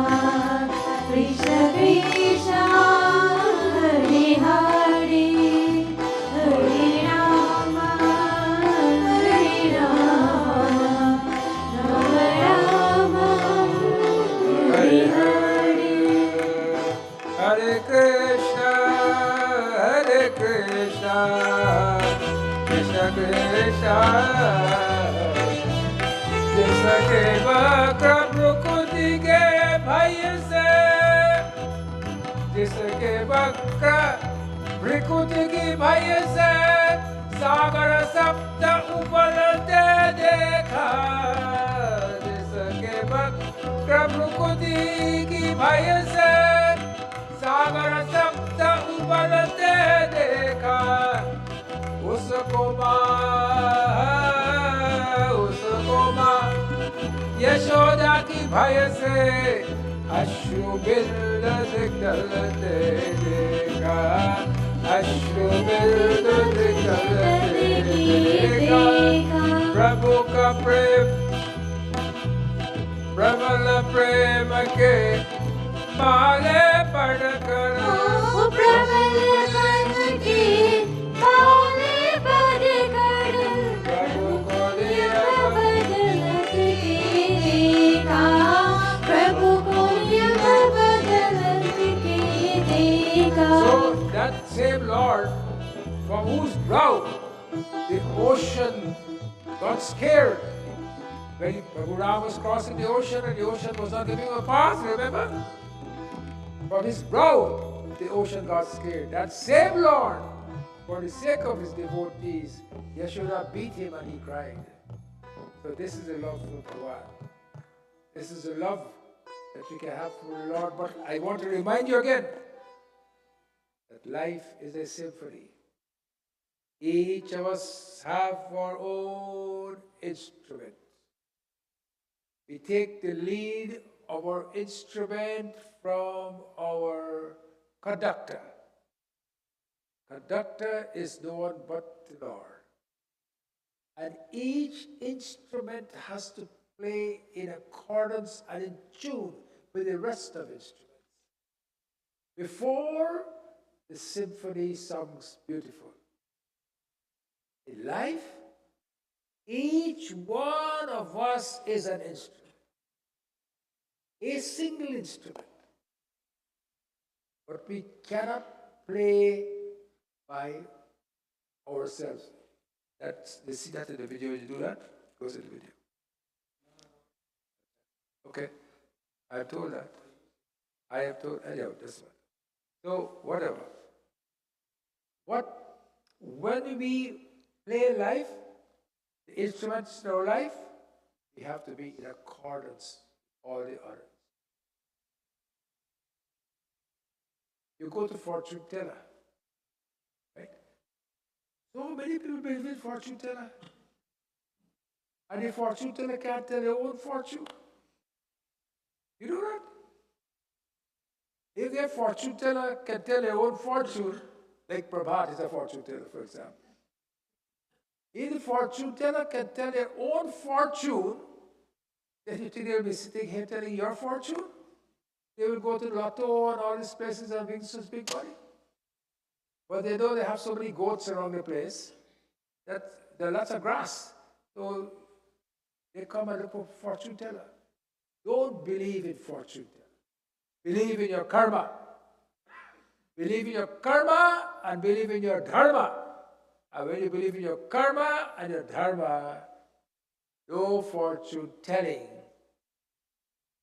Krishna Krishna Hare Hare Hare Ram Ram Ram Hare Hare Hare Krishna, Hare Krishna, Krishna Krishna. जिसके वक्र प्रकृति के भय से, जिसके वक्र प्रकृति की भय से सागर सप्त उपलते देखा, जिसके वक्र प्रकृति की भय से सागर सप्त उबलते देखा, उसको माँ यशोदा की भय से अश्रु बिंद निकलते देखा, अश्रु बिंद निकलते देखा। प्रभु का प्रेम प्रबल प्रेम के पाले पढ़कर ओ प्रबल मन के पाले पद कर प्रभु को नियम बदलते देखा प्रभु को नियम बदलते देखा So that same Lord, from whose brow the ocean got scared when Prabhu Ram was crossing the ocean and the ocean was not giving him a path, remember? From his brow, the ocean got scared. That same Lord, for the sake of his devotees, Yashoda beat him and he cried. So this is the love for Bhagavan. This is the love that we can have for the Lord. But I want to remind you again that life is a symphony. Each of us have our own instrument. We take the lead of our instrument from our conductor. Conductor is no one but the Lord. And each instrument has to play in accordance and in tune with the rest of instruments. Before the symphony sounds beautiful. In life, each one of us is an instrument. A single instrument. But we cannot play by ourselves. They see that in the video. You do that? Goes in the video. Okay? I have told that. I have told anyhow this one. So whatever. When we play life, the instruments in our life, we have to be in accordance with all the others. You go to fortune teller, right? So many people believe in fortune teller. And the fortune teller can't tell their own fortune. You know that? If their fortune teller can tell their own fortune, like Prabhat is a fortune teller, for example. If the fortune teller can tell their own fortune, then you think they'll be sitting here telling your fortune? They will go to the lotto and all these places and win such big money. But they know they have so many goats around the place that there are lots of grass. So they come and look for fortune teller. Don't believe in fortune teller. Believe in your karma. Believe in your karma and believe in your dharma. And when you believe in your karma and your dharma, no fortune telling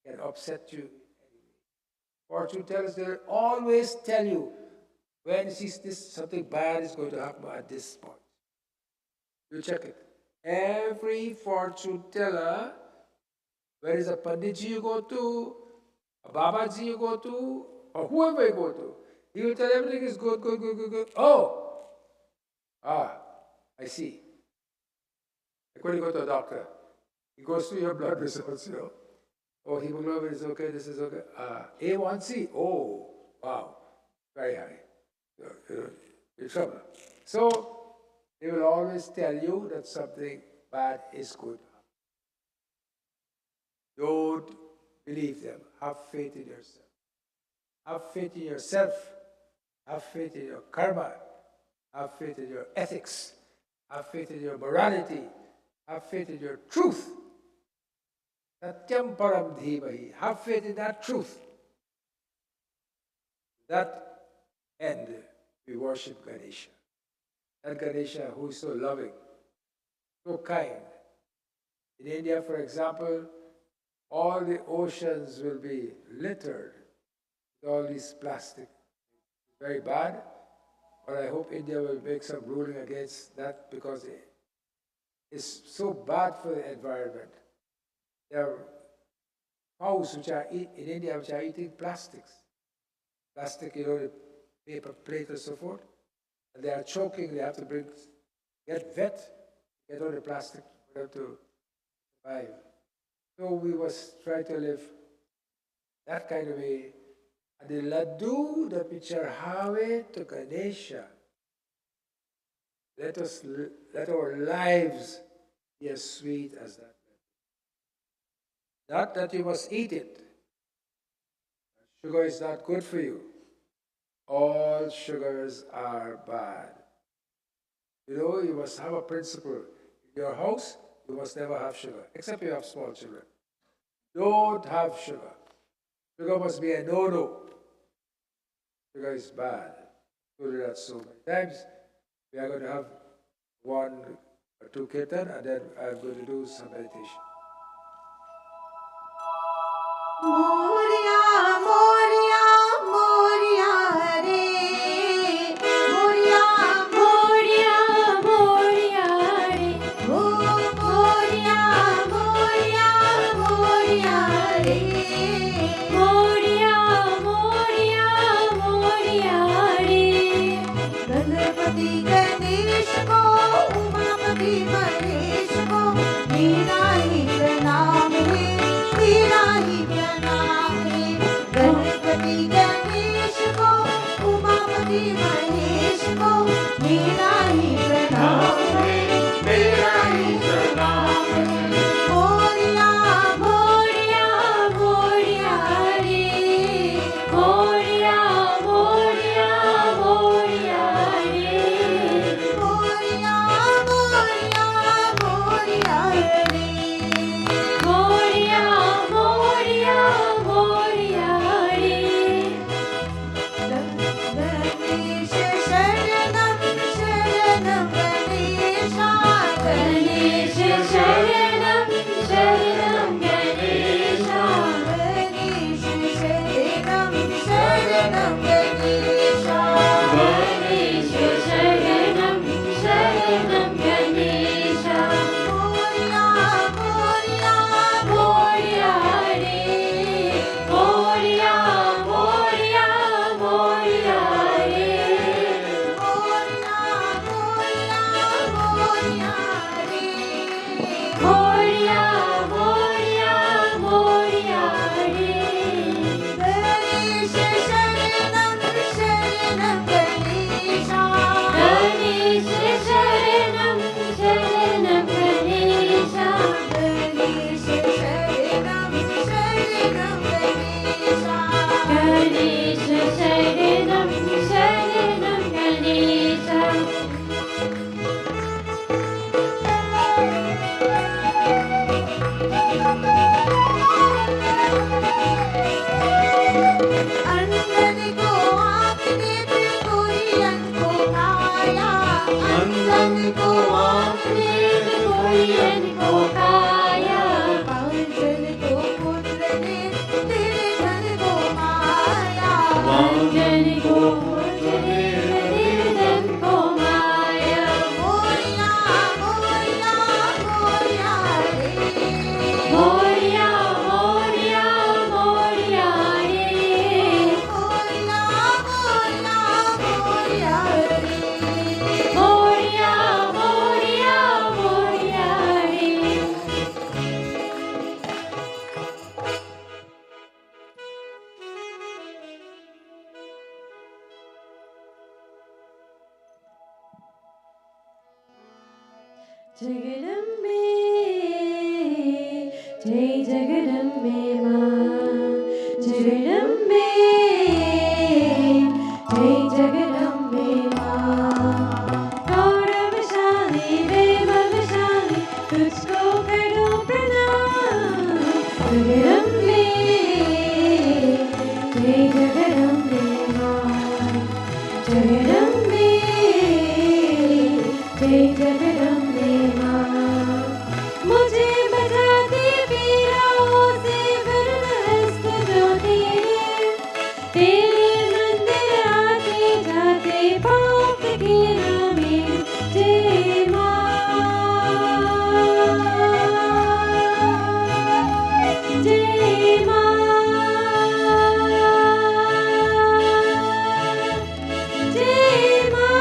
can upset you. Fortune tellers, they always tell you when something bad is going to happen at this spot. You check it. Every fortune teller whether it's a Panditji you go to, a Babaji you go to, or whoever you go to, he will tell everything is good, good, good, good, good. Oh, I see. Like when you go to a doctor, he goes through your blood results, you know. Oh, hemoglobin is okay, this is okay. A1C, oh, wow, very high. You're in trouble. So, they will always tell you that something bad is good. Don't believe them. Have faith in yourself. Have faith in yourself. Have faith in your karma. Have faith in your ethics. Have faith in your morality. Have faith in your truth. Satyam param dhimahi. Have faith in that truth. That end, we worship Ganesha. That Ganesha who is so loving, so kind. In India, for example, all the oceans will be littered with all these plastic. Very bad, but I hope India will make some ruling against that because it's so bad for the environment. There are cows which are in India which are eating plastics. Plastic, you know, the paper plate and so forth. And they are choking, they have to get vet, get all the plastic for them to survive. So we must try to live that kind of way. And the laddu that we charhave to Ganesha, let our lives be as sweet as that. Not that you must eat it. Sugar is not good for you. All sugars are bad. You know, you must have a principle. In your house, you must never have sugar, except you have small children. Don't have sugar. Sugar must be a no-no. Sugar is bad. We do that so many times. We are going to have 1 or 2 kirtan, and then I'm going to do some meditation. Moria, Moria, Moria, re. Moria, Moria, Moria, re. Moria, Moria, Moria, re. Moria, Moria, Moria, re. Ganapati Ganesh ko, Umapati Mahesh ko, Meera hi naam hai, Meera hi naam hai. Ganapati Ganesh ko, Umapati Mahesh ko, Meera hi naam hai, Meera hi naam hai. Moria, Moria, Moria, re. Moria, Moria, Moria, re. Moria, Moria, Moria, re. Moria, Moria, Moria, re. Ganesh Sharanam, Sharanam Ganesha. Ganesh Sharanam, Sharanam Ganesha. Ganesh Sharanam, Sharanam Ganesha. Ganesh Sharanam, Sharanam Ganesha. Moria, Moria, Moria, re. Moria, Moria, Moria, re. Moria, Moria, Moria, re. Moria, Moria, Moria, re. Ganesh Sharanam, Sharanam Ganesha. Ganesh Sharanam, Sharanam Ganesha. Ganesh Sharanam, Sharanam Ganesha. Ganesh Sharanam, Sharanam Ganesha. अंधन को आँख दे दे कोई अनको काया. अंधन को आँख दे दे कोई अनको काया. पांचन को पुत्र दे तेरे धन को माया. पांचन को पुत्र दे तेरे धन को माया. मोरिया, मोरिया, मोरिया रे. मोरिया, जगदम्बे जय जगदम्बे मां जगदम्बे जय जगदम्बे मां गौरवशाली वैभवशाली तुझको करो प्रणाम जगदम्बे जय जगदम्बे मां जगदम्बे जय जगदम्बे मुझे बजाती पीराओं से वरनहस्त जो तेरे मंदिर आते जाते पाप के नामे जय माँ जय माँ जय माँ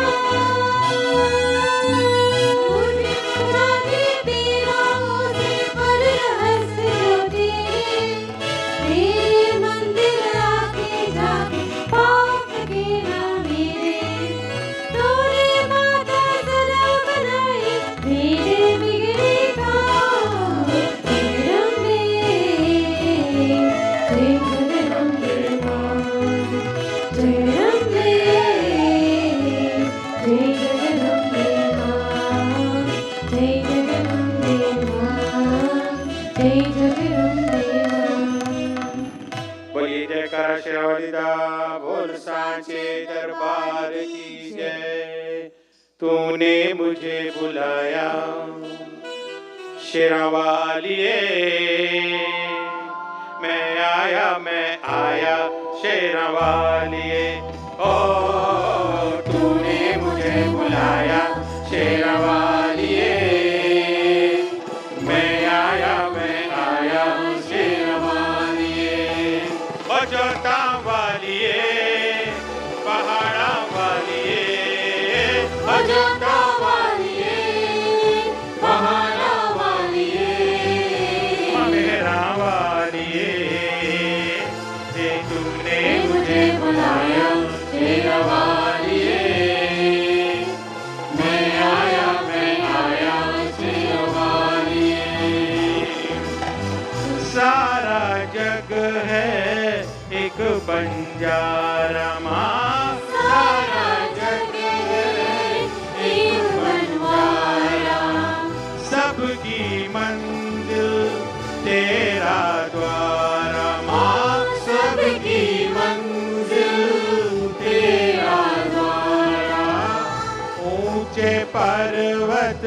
बोलिए जयकारा शेरावालीदा बोल सांचे दरबार की जय। तूने मुझे बुलाया शेरावालिए, मैं आया शेरावालिए। ओ तूने मुझे बुलाया शेरावालिए, मैं आया शेरावालिए। ओ जोता वालिए पहाड़ा वालिए, ओ जोता वालिए पहाड़ा वालिए, मेरा वालिए जे तूने मुझे बुलाया शेरावालिए, मैं आया शेरावालिए। सारा जग है एक बंजारा माँ, सारा जग है एक बंजारा, सबकी मंजिल तेरा द्वारा माँ, सबकी मंजिल तेरा द्वारा। ऊंचे पर्वत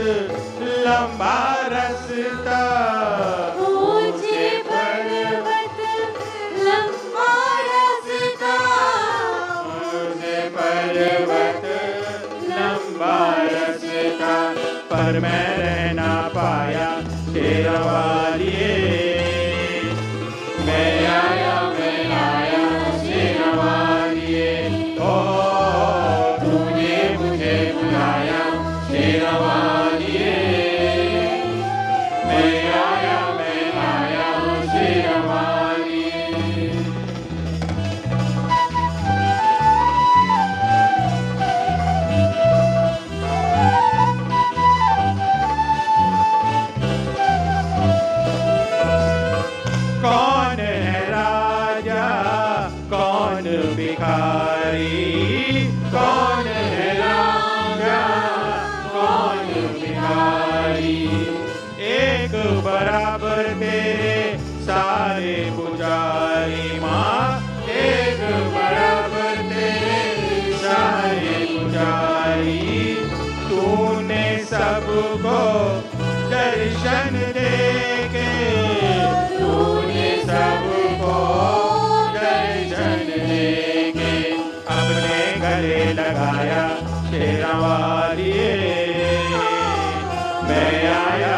लंबा रास्ता, ऊंचे पर्वत लंबा रास्ता, ऊंचे पर्वत लंबा रास्ता, पर मैं रह ना पाया शेरावालिए, मैं आया शेरावालिए। ओ तूने मुझे बुलाया शेरावालिए, मैं आया शेरावालिए। कौन है राजा कौन भिखारी, कौन है राजा कौन भिखारी, एक बराबर तेरे सारे पुजारी माँ, एक बराबर तेरे सारे पुजारी। तूने सबको दर्शन देके, तूने सबको दर्शन देके अपने गले लगाया शेरावालिए, मैं आया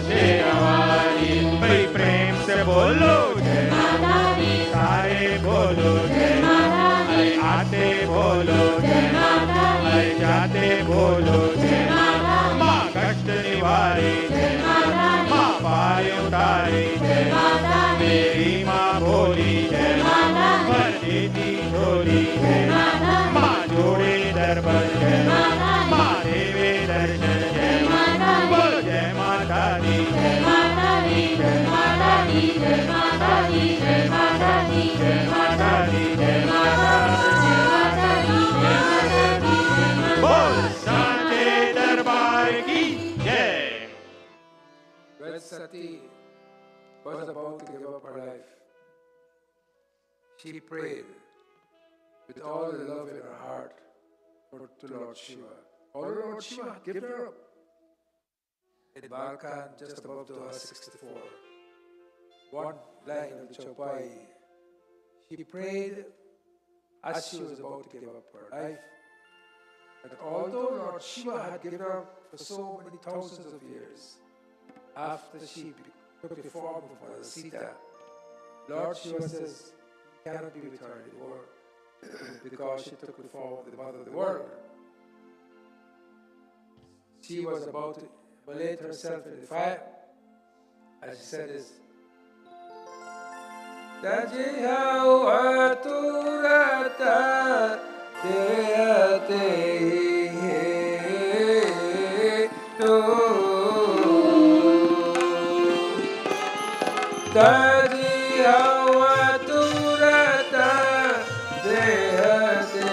शेरावालिए। भाई प्रेम से बोलो जय माता दी, सारे बोलो जय माता दी, आते बोलो जय माता दी, जाते बोलो जय माता दी। माँ कष्ट निवारे जय माता दी, माँ पार उतारे जय माता दी, मेरी माँ बोली जय माता दी, भर देती झोली जय माता दी, माँ जोड़े दर पर जय माता दी, माँ देवे दर्शन जय माता दी। Sati was about to give up her life, she prayed with all the love in her heart to Lord Shiva. Although Lord Shiva had given her up in Balkan, just above Doha 64, one line of the Chaupai, she prayed as she was about to give up her life, that although Lord Shiva had given her up for so many thousands of years, after she took the form of Mother Sita, Lord Shiva says, he cannot be with her anymore because she took the form of the Mother of the world. She was about to immolate herself in the fire, and she said this, Tajihau aturata deyate Tajihau aturata deyate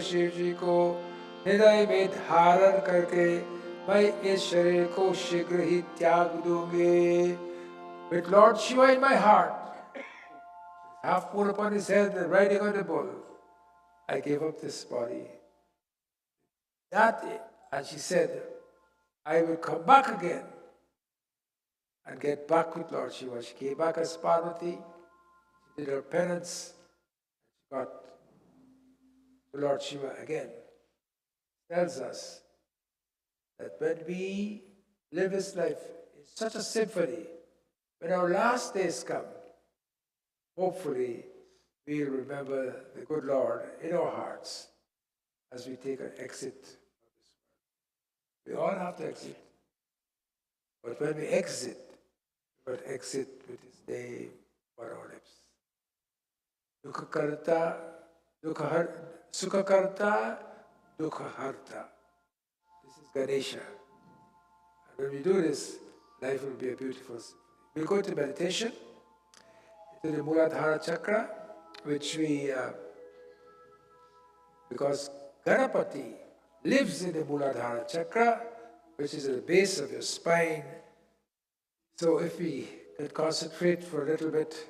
Shiv जी को हृदय में धारण करके मैं इस शरीर को शीघ्र ही त्याग दूंगी. With Lord Shiva in my heart, half put upon his head and riding on the bull, I gave up this body. And she said, I will come back again and get back with Lord Shiva. She came back as Parvati, she did her penance, got to Lord Shiva again. Tells us that when we live this life in such a symphony, when our last days come, hopefully we'll remember the good Lord in our hearts as we take an exit. We all have to exit. But when we exit, we exit with his name on our lips. Dukha karta, sukha karta, dukha harta. This is Ganesha. And when we do this, life will be a beautiful symphony. We'll go to meditation, to the Muladhara Chakra, which because Ganapati lives in the Muladhara Chakra, which is at the base of your spine. So if we can concentrate for a little bit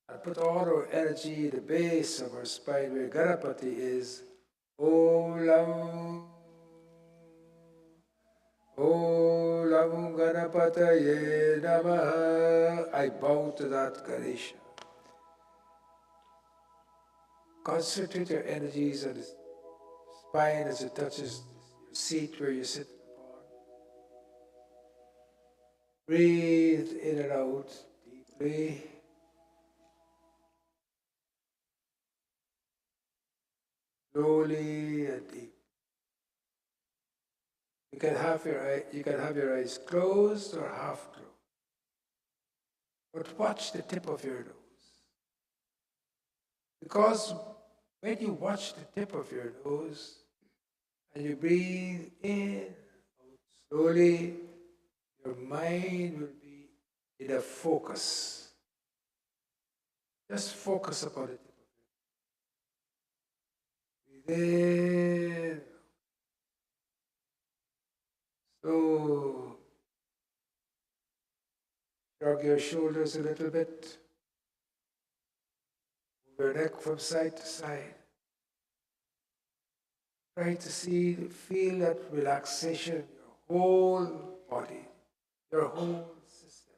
and put all our energy at the base of our spine where Ganapati is, Om Lam Ganapataye Namaha. I bow to that Ganesha. Concentrate your energies on the spine as it touches your seat where you sit upon. Breathe in and out deeply. Slowly and deep. You can have your eyes closed or half closed. but watch the tip of your nose. Because when you watch the tip of your nose and you breathe in, out slowly, your mind will be in a focus. Just focus upon the tip of your nose. Breathe in. So, shrug your shoulders a little bit. Move your neck from side to side. Try to feel that relaxation in your whole body, your whole system.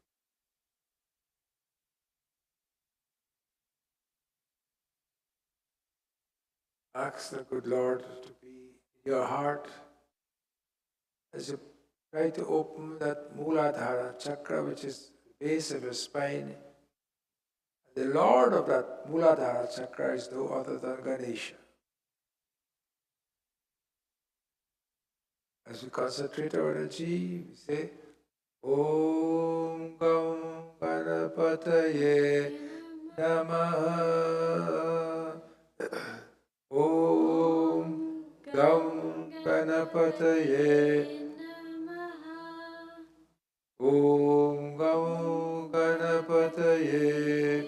Ask the good Lord to be in your heart as you try to open that Muladhara chakra, which is the base of your spine. The Lord of that Muladhara chakra is no other than Ganesha. As we concentrate our energy, we say, Om Gam Ganapataye Namaha. Om Gam Ganapataye Om Gam Ganapataye.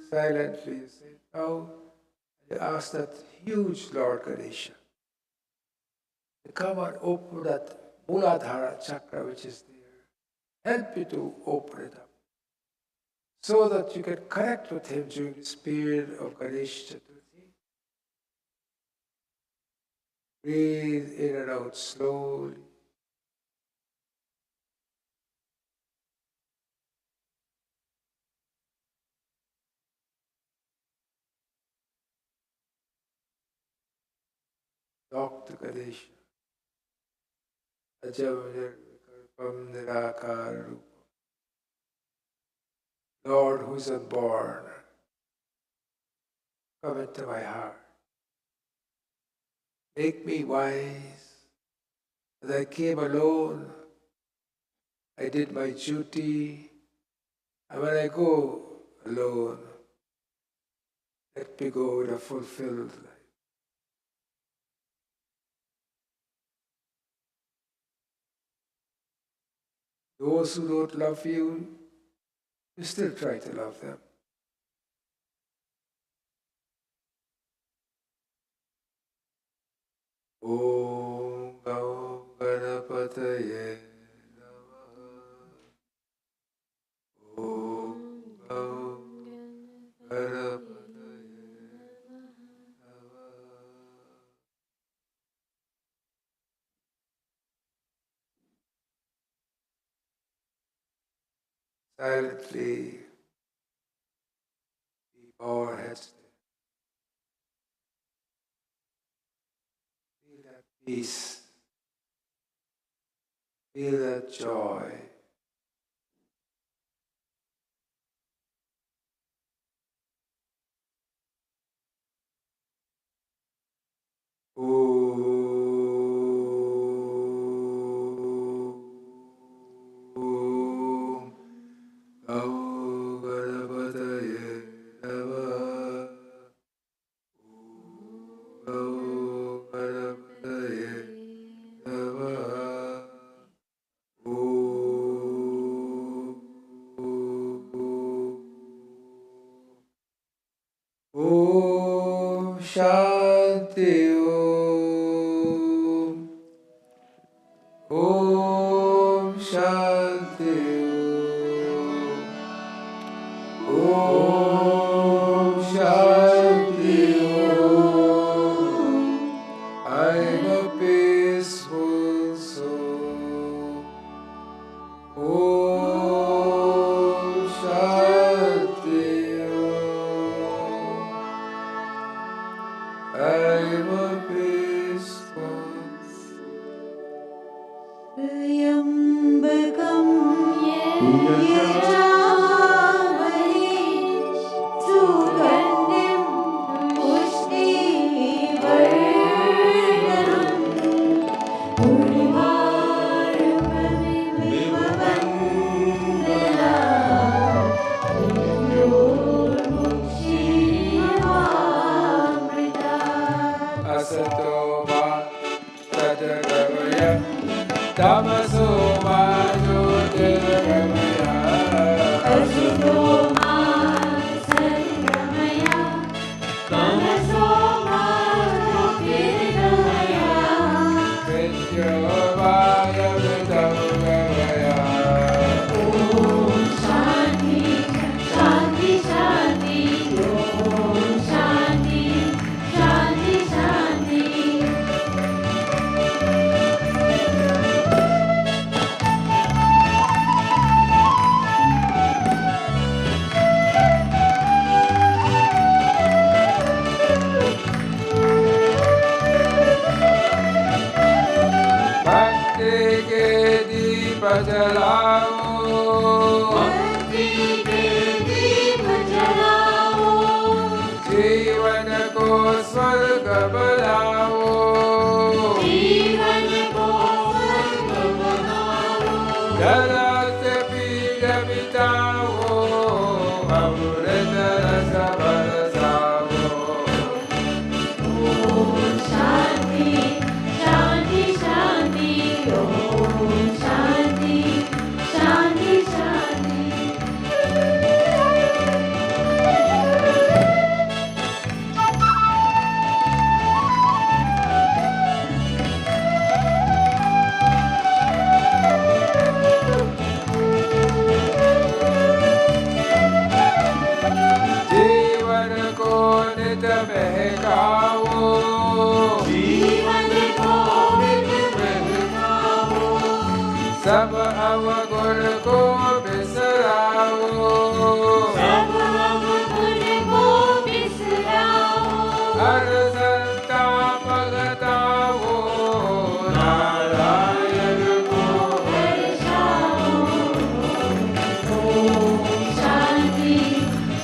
Silently you say it now. You ask that huge Lord Ganesha to come and open that Muladhara chakra which is there. Help you to open it up so that you can connect with him during this period of Ganesh Chaturthi. Breathe in and out slowly. Talk to Ganesha. Ajam Nirvikalpam Nirakara Rupam. Lord who is unborn, come into my heart. Make me wise. As I came alone, I did my duty. And when I go alone, let me go with a fulfilled life. Those who don't love you, you still try to love them. Om Gam Ganapataye Namaha. Om Gam Ganapataye Namaha. Silently, keep our heads there. Feel that peace. Feel that joy. Om Shanti Om. Om Shanti Om. Om Shanti Om. I'm a peaceful soul. Om Shanti Om. I'm a peaceful Yambakam Yajamani Sugandhim Pushtivardhanam Purvarpamivandana Tamaso ma Jyotirgamaya. Asato ma Satgamaya. Tamaso ma Jyotirgamaya. Mrityurvaya Mritamgamaya. Om Shanti, Shanti, Shanti. Om Shanti, Shanti, Shanti. Bhakti ke deep jalao. Bhakti ke deep jalao. जीवन को स्वर्ग बनाओ. जीवन को स्वर्ग बनाओ. जरा से पीड़ मिटाओ. अमृत रस बरसाओ. Om Shanti, Shanti, Shanti. Om Shanti, Shanti, Shanti. जीवन को नित महकाओ. जीवन को विद महकाओ. सब अवगुण को बिसराओ. सब अवगुण को बिसराओ. हर संताप गताओ. नारायण को बरसाओ. Om Shanti,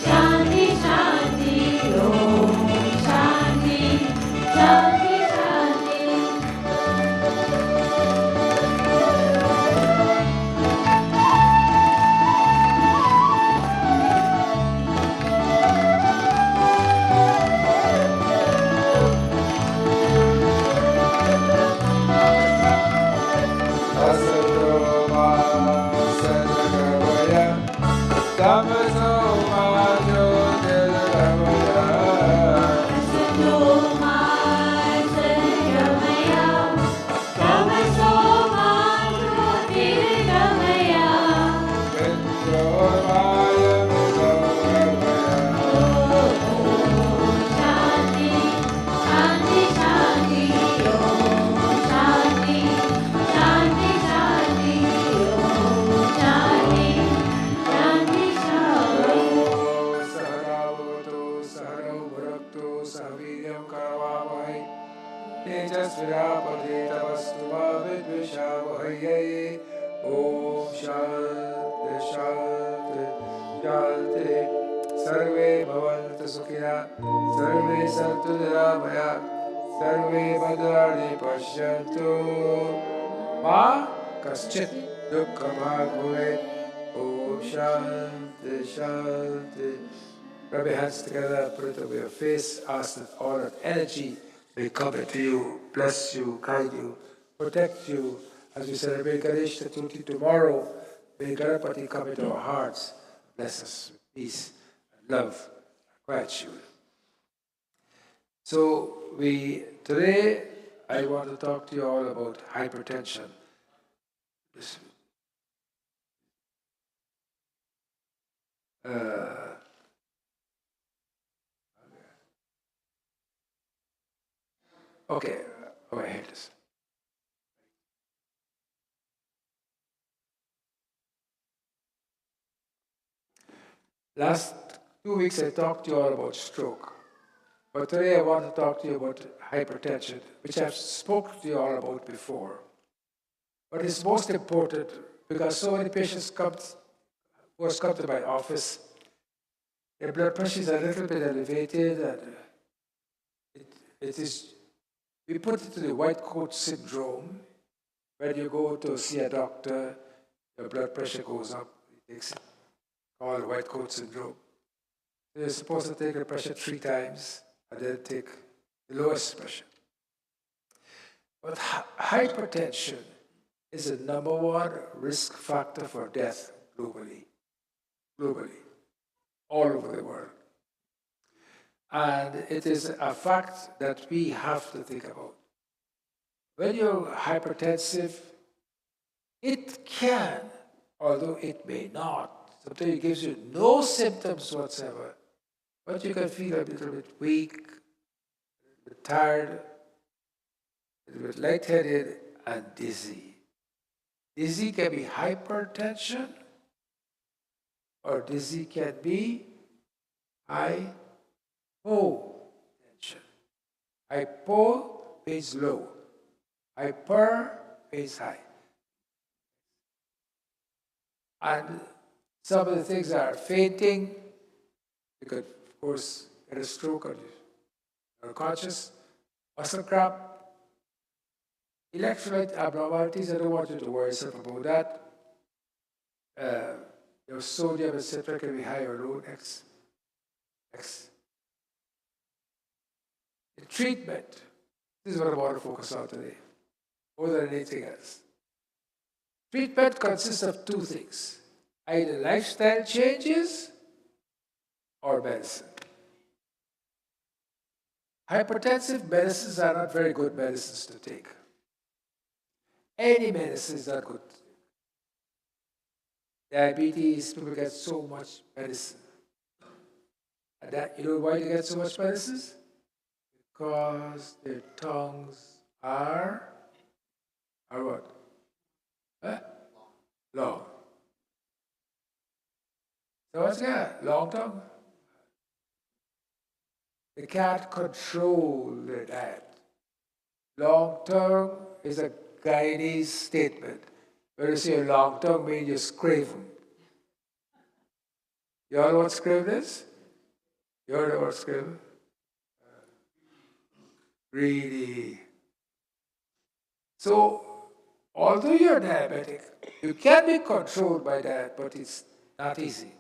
Shanti, Shanti. Om Shanti, Shanti, Shanti. Asato ma Sadgamaya. Tamaso ma Jyotirgamaya. Asato ma Satgamaya. Tamaso ma Jyotirgamaya. Mrityurvaya Mritamgamaya. Om Shanti, Shanti, Shanti. Om Shanti, Shanti, Shanti. Om Shanti, Shanti, Shanti. Saravatu Sarau Bharaktu Saviryam Karavamai. Tejasvirapatitavastu ma vidvishavahai. Om Shanti Shanti Shanti. Sarve bhavantu sukhina. Sarve santu niramaya. Sarve bhadrani pashyantu. Ma kaschit dukkha bhagavad. Om Shanti Shanti. Rub your hands together, put it over your face, ask that all that energy may come into you, bless you, guide you, protect you. As we celebrate Ganesh Chaturthi tomorrow, may Ganapati come into our hearts, bless us with peace, and love, and gratitude. So today I want to talk to you all about hypertension. Okay, oh, I hate this. Last 2 weeks I talked to you all about stroke, but today I want to talk to you about hypertension, which I've spoken to you all about before. But it's most important because so many patients who have come to my office, their blood pressure is a little bit elevated, and it is, we put it to the white coat syndrome. When you go to see a doctor, your blood pressure goes up, it takes it, called white coat syndrome. So you're supposed to take the pressure 3 times and then take the lowest pressure. But hypertension is the #1 risk factor for death globally, all over the world. And it is a fact that we have to think about. When you're hypertensive, it can, although it may not, sometimes it gives you no symptoms whatsoever, but you can feel a little bit weak, a bit tired, a little bit lightheaded, and dizzy. Dizzy can be hypertension, or dizzy can be hypotension. Hypo means low. Hyper means high. And some of the things are fainting. You could, of course, get a stroke or you're unconscious, muscle cramp, electrolyte abnormalities. I don't want you to worry yourself about that. Your sodium, etc., can be high or low. X. The treatment. This is what I want to focus on today, more than anything else. Treatment consists of two things, either lifestyle changes or medicine. Hypertensive medicines are not very good medicines to take. Any medicine is not good. Diabetes, people get so much medicine. And that, you know why they get so much medicines? Because their tongues are what? Long. So what's that? Long tongue? They can't control their diet. Long tongue is a Guyanese statement. When you say a long tongue means you're scraven. You all know what scraven is? You all know what scraven? Really. So, although you're diabetic, you can be controlled by that, but it's not easy.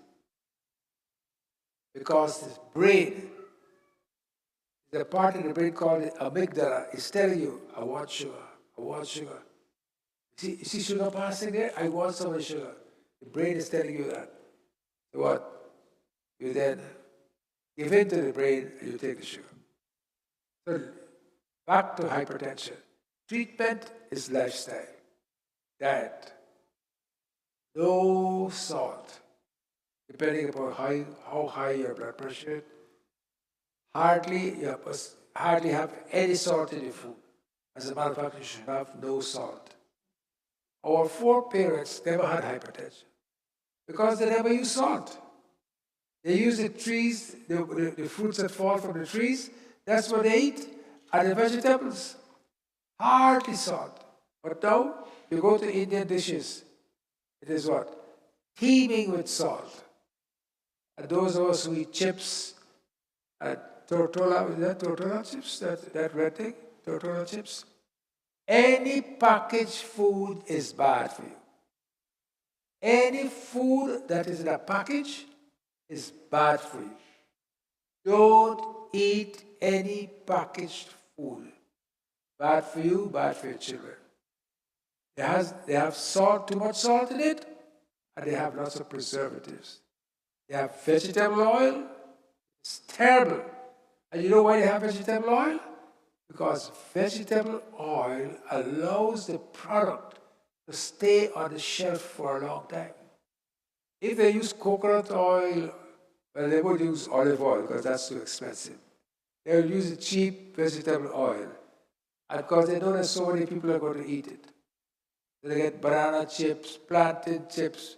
Because the brain, the part of the brain called the amygdala, is telling you, I want sugar, I want sugar. You see sugar passing there? I want some of the sugar. The brain is telling you that. So what? You then give in to the brain and you take the sugar. So back to hypertension. Treatment is lifestyle, diet, no salt, depending upon how high your blood pressure is. Hardly have any salt in your food. As a matter of fact, you should have no salt. Our foreparents never had hypertension because they never used salt. They use the trees, the fruits that fall from the trees, that's what they eat, and the vegetables. Hardly salt. But now, you go to Indian dishes, it is what? Teeming with salt. And those of us who eat chips, and tortilla, is that tortilla chips? That red thing? Tortilla chips? Any packaged food is bad for you. Any food that is in a package is bad for you. Don't eat any packaged food. Bad for you, bad for your children. They have salt, too much salt in it, and they have lots of preservatives. They have vegetable oil. It's terrible. And you know why they have vegetable oil? Because vegetable oil allows the product to stay on the shelf for a long time. If they use coconut oil, well, they would use olive oil because that's too expensive. They will use a cheap vegetable oil. And because they know that so many people are going to eat it. So they get banana chips, plantain chips,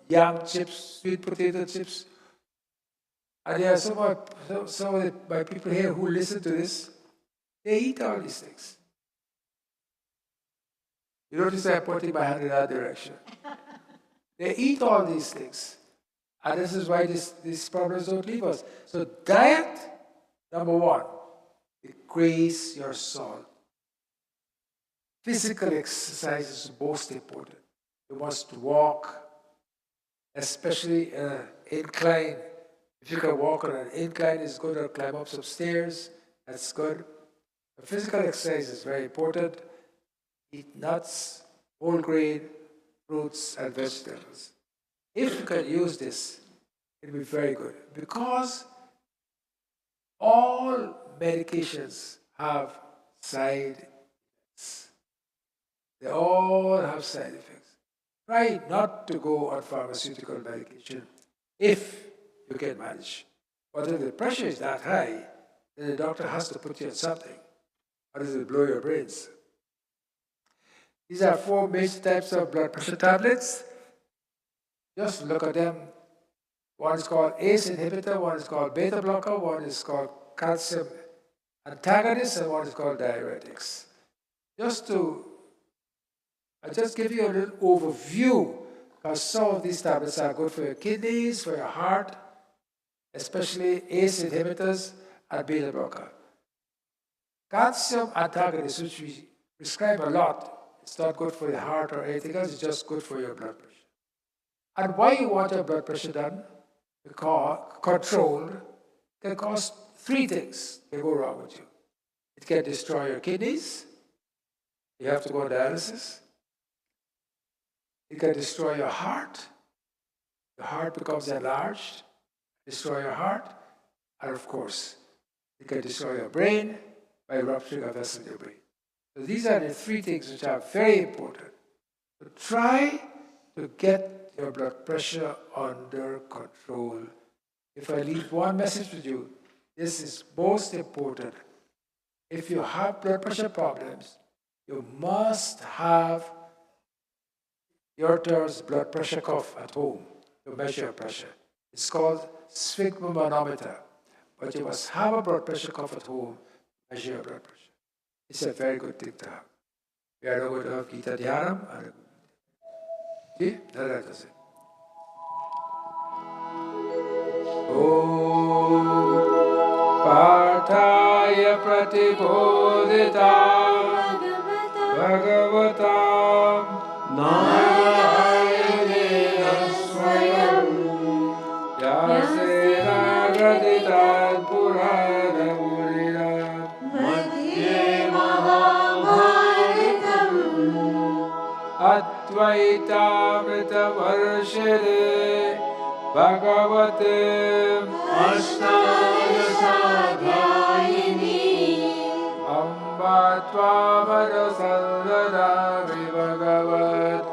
yam chips, sweet potato chips. And there are some of my people here who listen to this, they eat all these things. You notice I'm pointing my hand in that direction. They eat all these things. And this is why these problems don't leave us. So diet, #1, decrease your salt. Physical exercise is most important. You must walk, especially an incline. If you can walk on an incline, it's good, or climb up some stairs, that's good. Physical exercise is very important. Eat nuts, whole grain, fruits, and vegetables. If you can use this, it will be very good because all medications have side effects. They all have side effects. Try not to go on pharmaceutical medication if you can manage. But if the pressure is that high, then the doctor has to put you on something, or it will blow your brains. These are 4 major types of blood pressure tablets. Just look at them. One is called ACE inhibitor, one is called beta blocker, one is called calcium antagonist, and one is called diuretics. I just give you a little overview because some of these tablets are good for your kidneys, for your heart, especially ACE inhibitors and beta blocker. Calcium antagonist, which we prescribe a lot, it's not good for the heart or anything else, it's just good for your blood pressure. And why you want your blood pressure done, controlled, can cause 3 things can go wrong with you. It can destroy your kidneys, you have to go on dialysis. It can destroy your heart becomes enlarged, destroy your heart, and of course, it can destroy your brain by rupturing a vessel in your brain. So these are the 3 things which are very important. So try to get your blood pressure under control. If I leave one message with you, this is most important. If you have blood pressure problems, you must have your turns blood pressure cuff at home to measure your pressure. It's called sphygmomanometer, but you must have a blood pressure cuff at home to measure your blood pressure. It's a very good thing to have. We are now going to have Gita Dhyanam. See? That does it. Om Partaya Pratibodhita Bhagavatam Narayana Swayam Yasena Gaditat Purana Murina Madhye Mahabharatam Advaitamrita Varshire Bhagavate Ashtaya Sadhyayini Amba Tvamarasalada Vibhagavat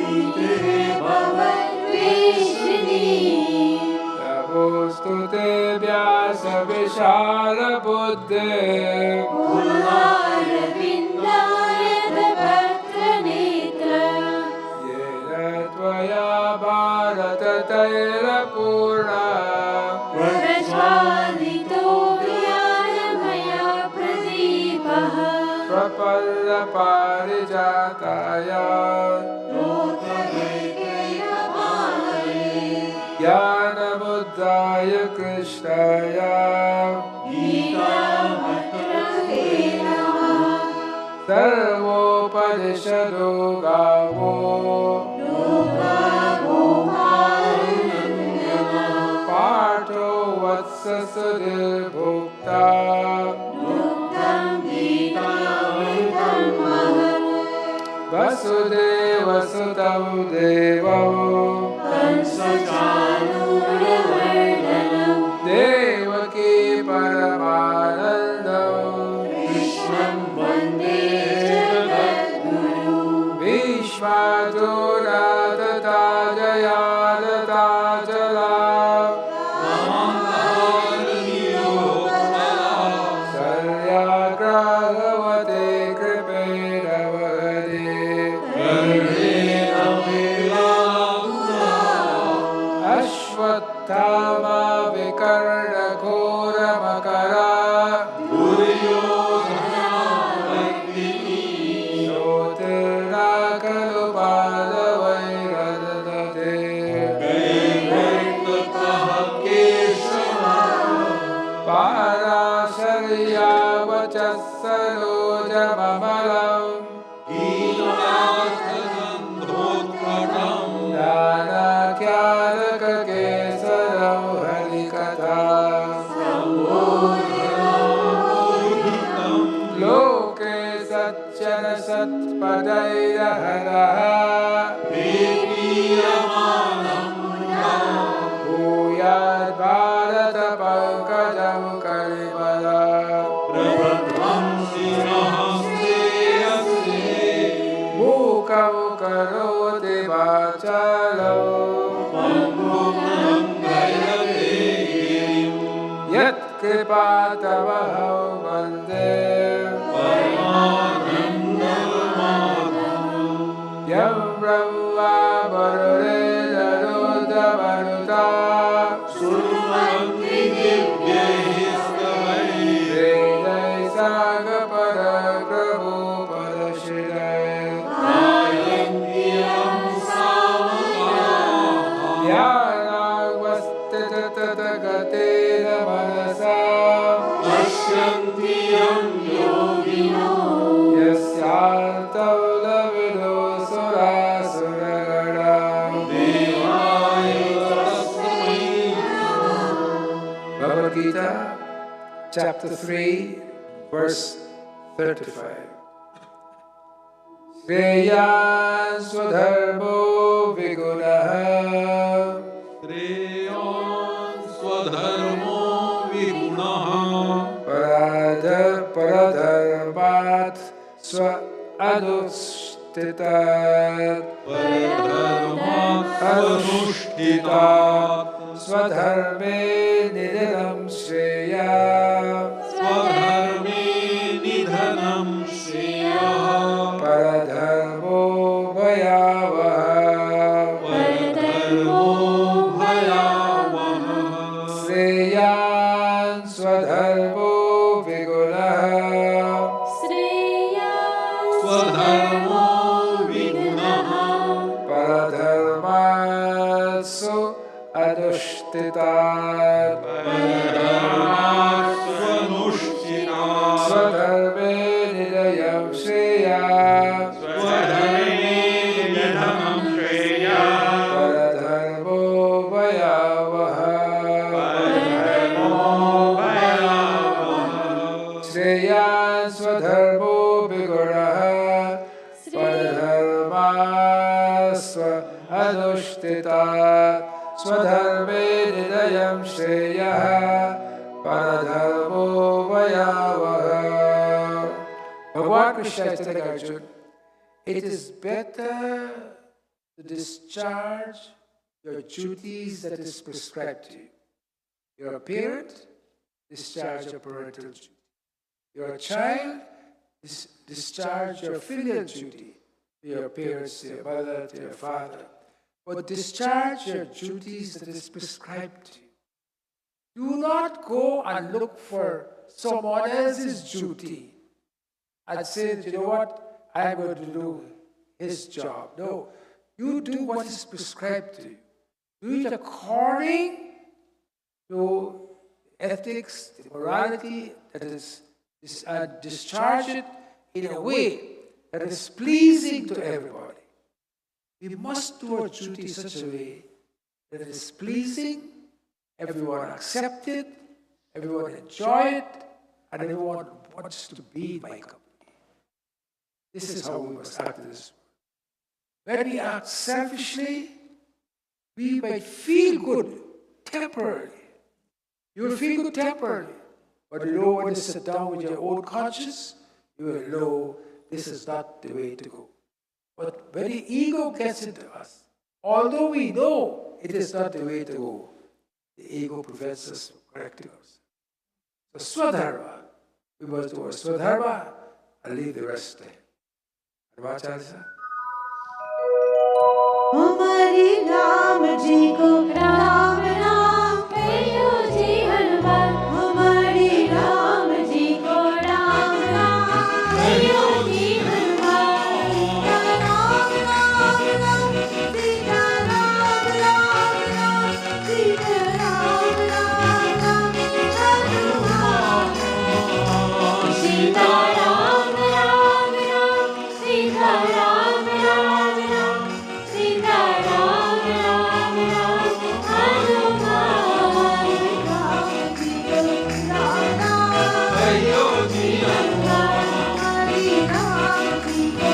Ite Bhavat Vishni Nabostute Vyasa Vishala Buddhe Purnaya Vindaya Bhakta Netra Yena Tvaya Bharata Taira Purna Prajvalito Vyaya Maya Pradipaha Prapalla Parijataya Lokavekeya Palaye Jnana Buddhaya Krishnaya Gita Bhattarahe Namaha Sarvopadishado Gavo Loka Gopalnandana Partho Vatsa Sudhir Bhukta Nuktam Gita Amritam Mahat Vasudeva Sutam Devam Kansachanurvardhanam Devaki Paramanandam Krishnam Vande Jagadguru Vishwadura Tata Jayana Tajala Saryagrahavate Kripedavade Ashwattama Vikarna Ghora Makara Jyotirna Kalupala padaya haraha Bhuyad bharata pankajam karibala Mukam karoti vachalam Yat kripatamaham vande Yam brahma varure daruda varuta Vedai saga parakramo parashidai Dhyana manasa Yasyantam lavido surasura Bhagavad Gita, chapter 3, verse 35. Shreyan swadharmo vigunaha Swadharmo vigunaha paradharmat swa anushtitat Anushtitat swadharme nidhanam shreya Swadharme nidhanam shreya paradharmo bhayavaha Paradharmo bhayavaha Shreyan swadharmo vigunaha Swadharmo vigunaha paradharmatsu anushtitat Paradharmasvanushtitat swadharme nidayam shreya Swadharme nidhanam shreya paradharmo bhayavaha Shreyan swadharmo vigunaha paradharmasva anushtitat swadharme nidayam shreya paradharmo bhayavaha Bhagavan Krishna is telling Arjuna, it is better to discharge your duties that is prescribed to you. You're a parent, discharge your parental duty. You're a child, discharge your filial duty to your parents, to your mother, to your father. But discharge your duties that is prescribed to you. Do not go and look for someone else's duty and say, you know what, I'm going to do his job. No, you do what is prescribed to you. Do it according to ethics, the morality that is discharge it in a way that is pleasing to everybody. We must do our duty in such a way that it is pleasing, everyone accept it, everyone enjoy it, and everyone wants to be in my company. This is how we must act in this world. When we act selfishly, we might feel good temporarily. You will feel good temporarily. But you know, when you sit down with your own conscience, you will know this is not the way to go. But when the ego gets into us, although we know it is not the way to go, the ego prevents us from correcting us. So Swadharma, we must do our Swadharma and leave the rest there. Advacharya. हमारी राम जी को राम राम कहियो जी हनुमान हमारी राम जी को राम राम कहियो जी हनुमान राम राम राम सीता राम राम राम सीता राम राम राम हनुमान सीता राम राम राम सीता राम राम राम सीता राम राम राम हनुमान राम जी को राम राम कहियो जी हनुमान हरि राम जी को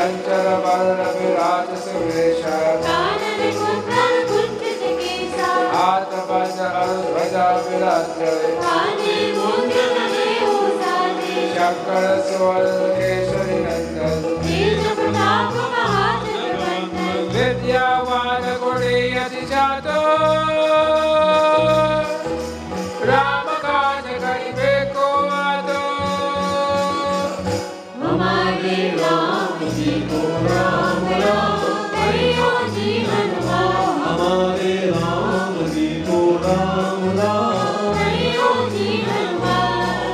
चंचल बदन विराज सुरेश कानन कुंडल कुंचित केसा हाथ पंच ध्वजा विराजे काले मुंडन देहु साजे शंकर सुवर्ण केसरी नंदन तेज प्रताप महाजगवंदन विद्यावान गुणी अति जातो राम काज करिबे को आदो हमारे राम जी को राम राम कहियो जी हनुमान हमारे राम जी को राम राम कहियो जी हनुमान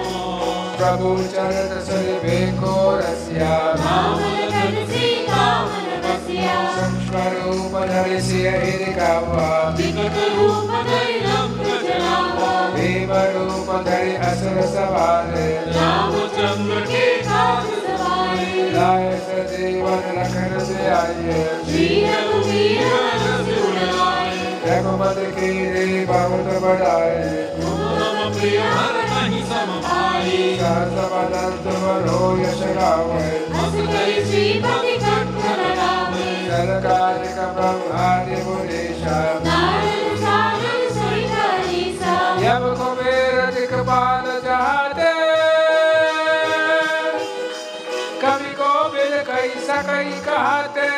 प्रभु चरण सरिबे को रसिया राम लखन सीता मन बसिया सूक्ष्म रूप धरि सिय गावा विकट रूप धरि लंक जलावा भीम रूप धरि असुर सवारे रामचंद्र के काज सवारे लाए सजीवन लखन से आइए श्री रघुवीर हरष उर लाए रघुपति की रे बहुत बढ़ाए तुम प्रिय नहीं समाई सहस बदन तुम रो यश गावे हस कई श्रीपति कंठ लगावे सरकारिक ब्रह्मादि मुनीषा नारद सारद सहित अहिसा यम कुबेर दिक्पाल चाहते कवि को बिल कई सकई कहते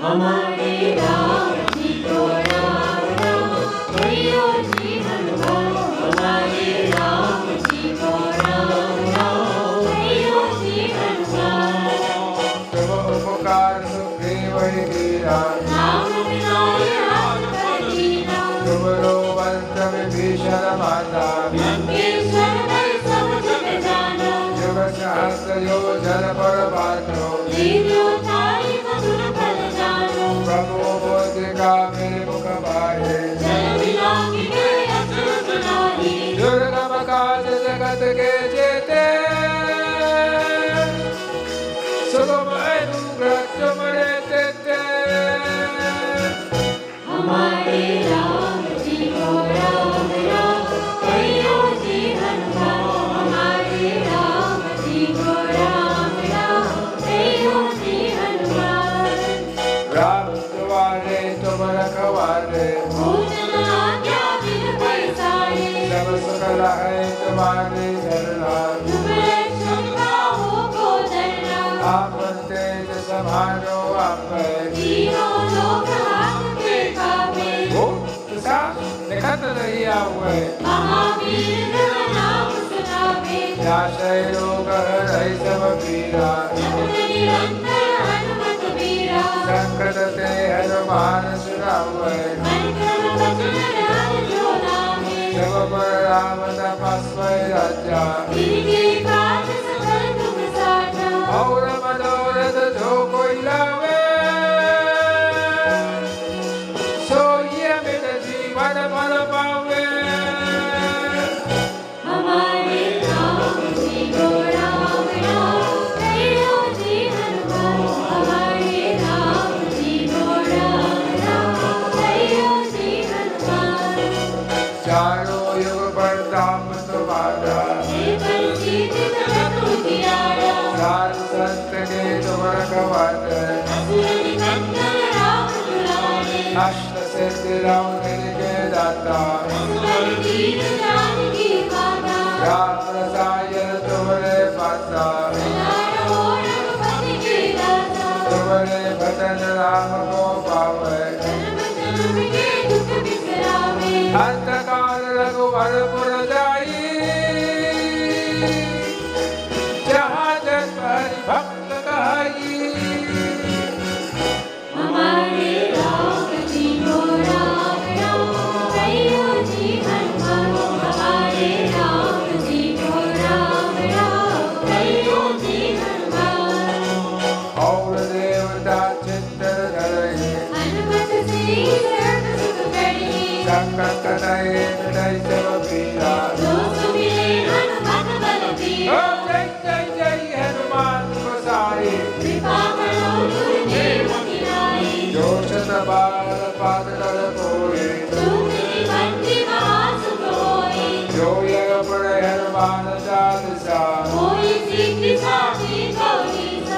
हमारे राम जी को राम राम कहियो जी हनुमान हमारे राम जी को राम राम कहियो जी हनुमान तुम उपकार सुग्रीव ही कीरा राम विनाय राम दीना तुम रोवंत विभीषण माता लंकेश्वर भय सब जग जाना युग सहस्र योजन पर बातो दीर्घोताई मधुर फल जानो प्रभु बोधिका मेरे मुख भाए जल बिलाकी गए अचरज नाही दुर्गम काज जगत के जेते सुगम अनुग्रह तुमरे तेते हमारे राम जी को राम राम कहियो जी हनुमान हमारे राम जी को राम राम कहियो जी हनुमान राम तुम्हारे तुम रखवारे भोजन आज्ञा बिन पैसारे सब सुखल है तुम्हारे शरणा तुम रक्षक पाओ को धरना आप तेज समारो आप तीनों लोक हाथ के काबे वो तुसा निखत नहीं हुए महावीर जन नाम सुनावे जाशय रोग हरै सब पीरा जपत निरंतर हनुमत बीरा संकट ते हनुमान सुनावे मन क्रम वचन ध्यान जो नामे सब पर राम तपस्वी राजा तिनके काज सकल तुम साजा और मनोरथ जो कोई लावे सोई अमित जीवन फल पावे हमारे राम जी को राम राम कहियो जी हनुमान हमारे राम जी को राम राम कहियो जी हनुमान चारों युग प्रताप तुम्हारा एकल सीत जगत उजियारा साधु संत के तुम रखवारे असुर निकंदन राम दुलारे अष्ट सिद्धि राम के दाता असुर दीन जानकी माता राम रसायन तुम्हारे पाता नारो रघुपति के दाता तुम्हारे भजन राम को पावे जन्म जन्म के दुख बिसरावे अंत काल रघुवर पुर जाई जहाँ जन हरि भक्त कहाई हमारे राम जी को राम राम कहियो जी हनुमान हमारे राम जी को राम राम कहियो जी हनुमान और देवता चित्त धरई हनुमत से सर्व सुख करही संकट नहीं नहीं सब पीरा जो सुमिरे हनुमत बल ओ बीरा जय जय जय हनुमान गोसाई कृपा करो गुरुदेव की नाई जो शत बार पाद कर कोई सुमति बंदी महासुख होई जो यह पढ़े हनुमान चालीसा होई सिद्धि साखी गौरीसा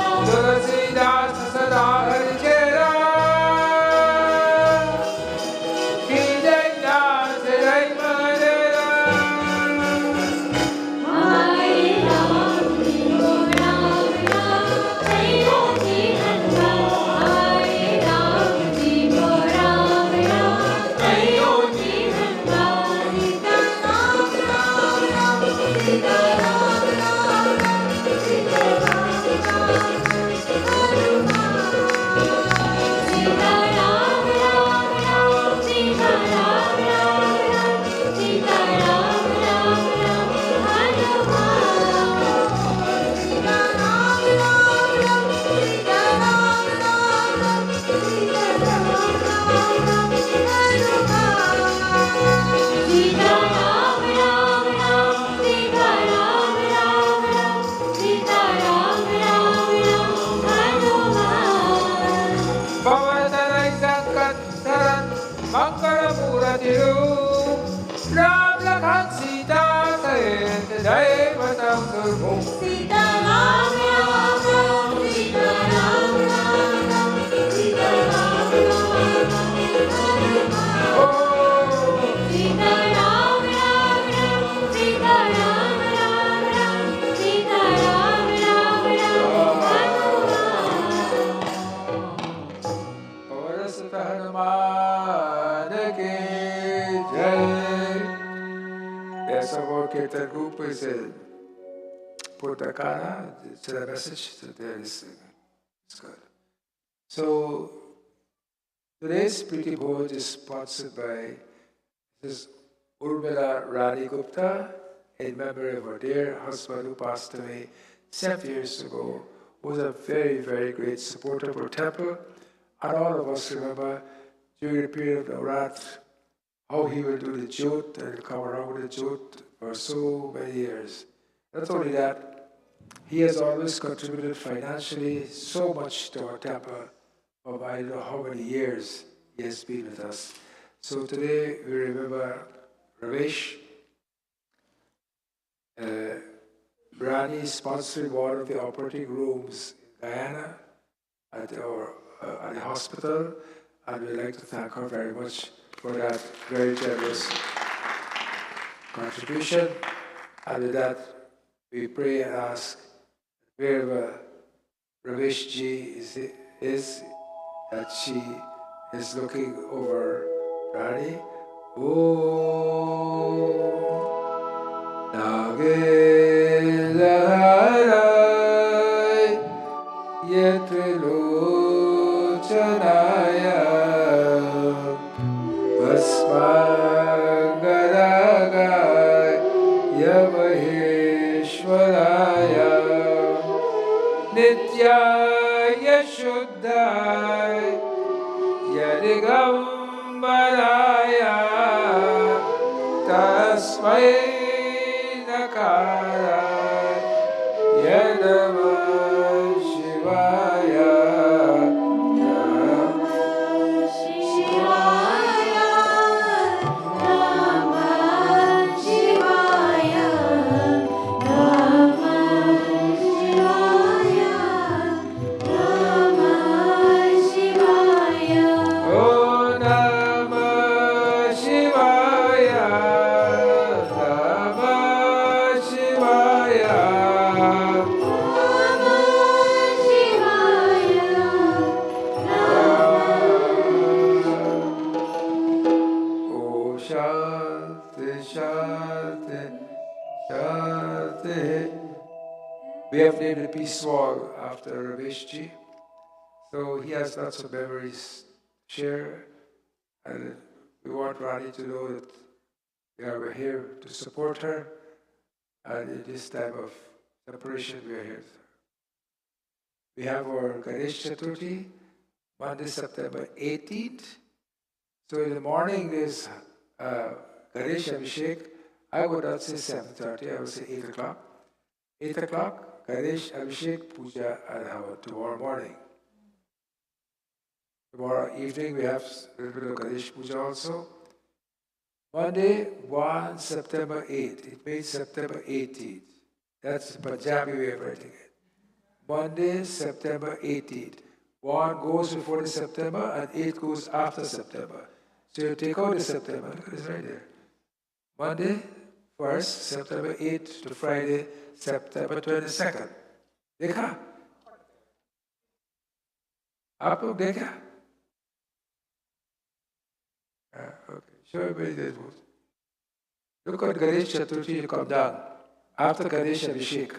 Ankarapuratiru Ram Lakhan Sita Sayet Jai Batang Durmu Sita Ram Ram Ram Sita Ram Ram Ram Sita Ram Ram Ram Oh Sita Ram Ram Ram Sita Ram Ram Ram Sita Ram Ram Ram Parasata Hanuman Ki Jai. Yes, our Kirtan group is in Putakana. It's a message that there is. It's good. So today's Pretty Board is sponsored by Mrs. Urmila Rani Gupta in memory of her dear husband who passed away 7 years ago, who was a very, very great supporter of our temple. And all of us remember during the period of Navrat how he will do the jyot and come around with the jyot for so many years. Not only that, he has always contributed financially so much to our temple for I don't know how many years he has been with us. So today we remember Ramesh. Brani is sponsoring one of the operating rooms in Guyana at the hospital, and we'd like to thank her very much for that very generous contribution. And with that, we pray and ask wherever Ramesh ji is that she is looking over Rani. Nagedarai Yetrilochanaya Vasmangaragai Yamaheshwaraya Nityaya Shuddhai Yadigambaraya Tasmai Nakaraya Yadamah Shivaya Shivaya Namah Shivaya Namah Shivaya Namah Shivaya Oh Namah Shivaya Namah Shivaya Oh Shanti Shanti Shanti. We have named the peace wall after Raveshji. So he has lots of memories to share, and we want Rani to know that we are here to support her, and in this time of separation, we are here. We have our Ganesh Chaturthi, Monday, September 18th. So in the morning there's Ganesh Abhishek. I would not say 7:30, I would say 8 o'clock. 8 o'clock, Ganesh Abhishek, Puja, and Hava tomorrow morning. Tomorrow evening we have a little bit of Ganesh Puja also. Monday, 1 September 8th. It means September 18th. That's the Punjabi way of writing it. Monday, September 18th. 1 goes before the September and 8 goes after September. So you take out the September, look at this right there. Monday, 1st, September 8th to Friday, September 22nd. देखा? आप लोग देखा? Okay, show everybody this book. Look at Ganesh Chaturthi, you come down. After Ganesh Abhishek.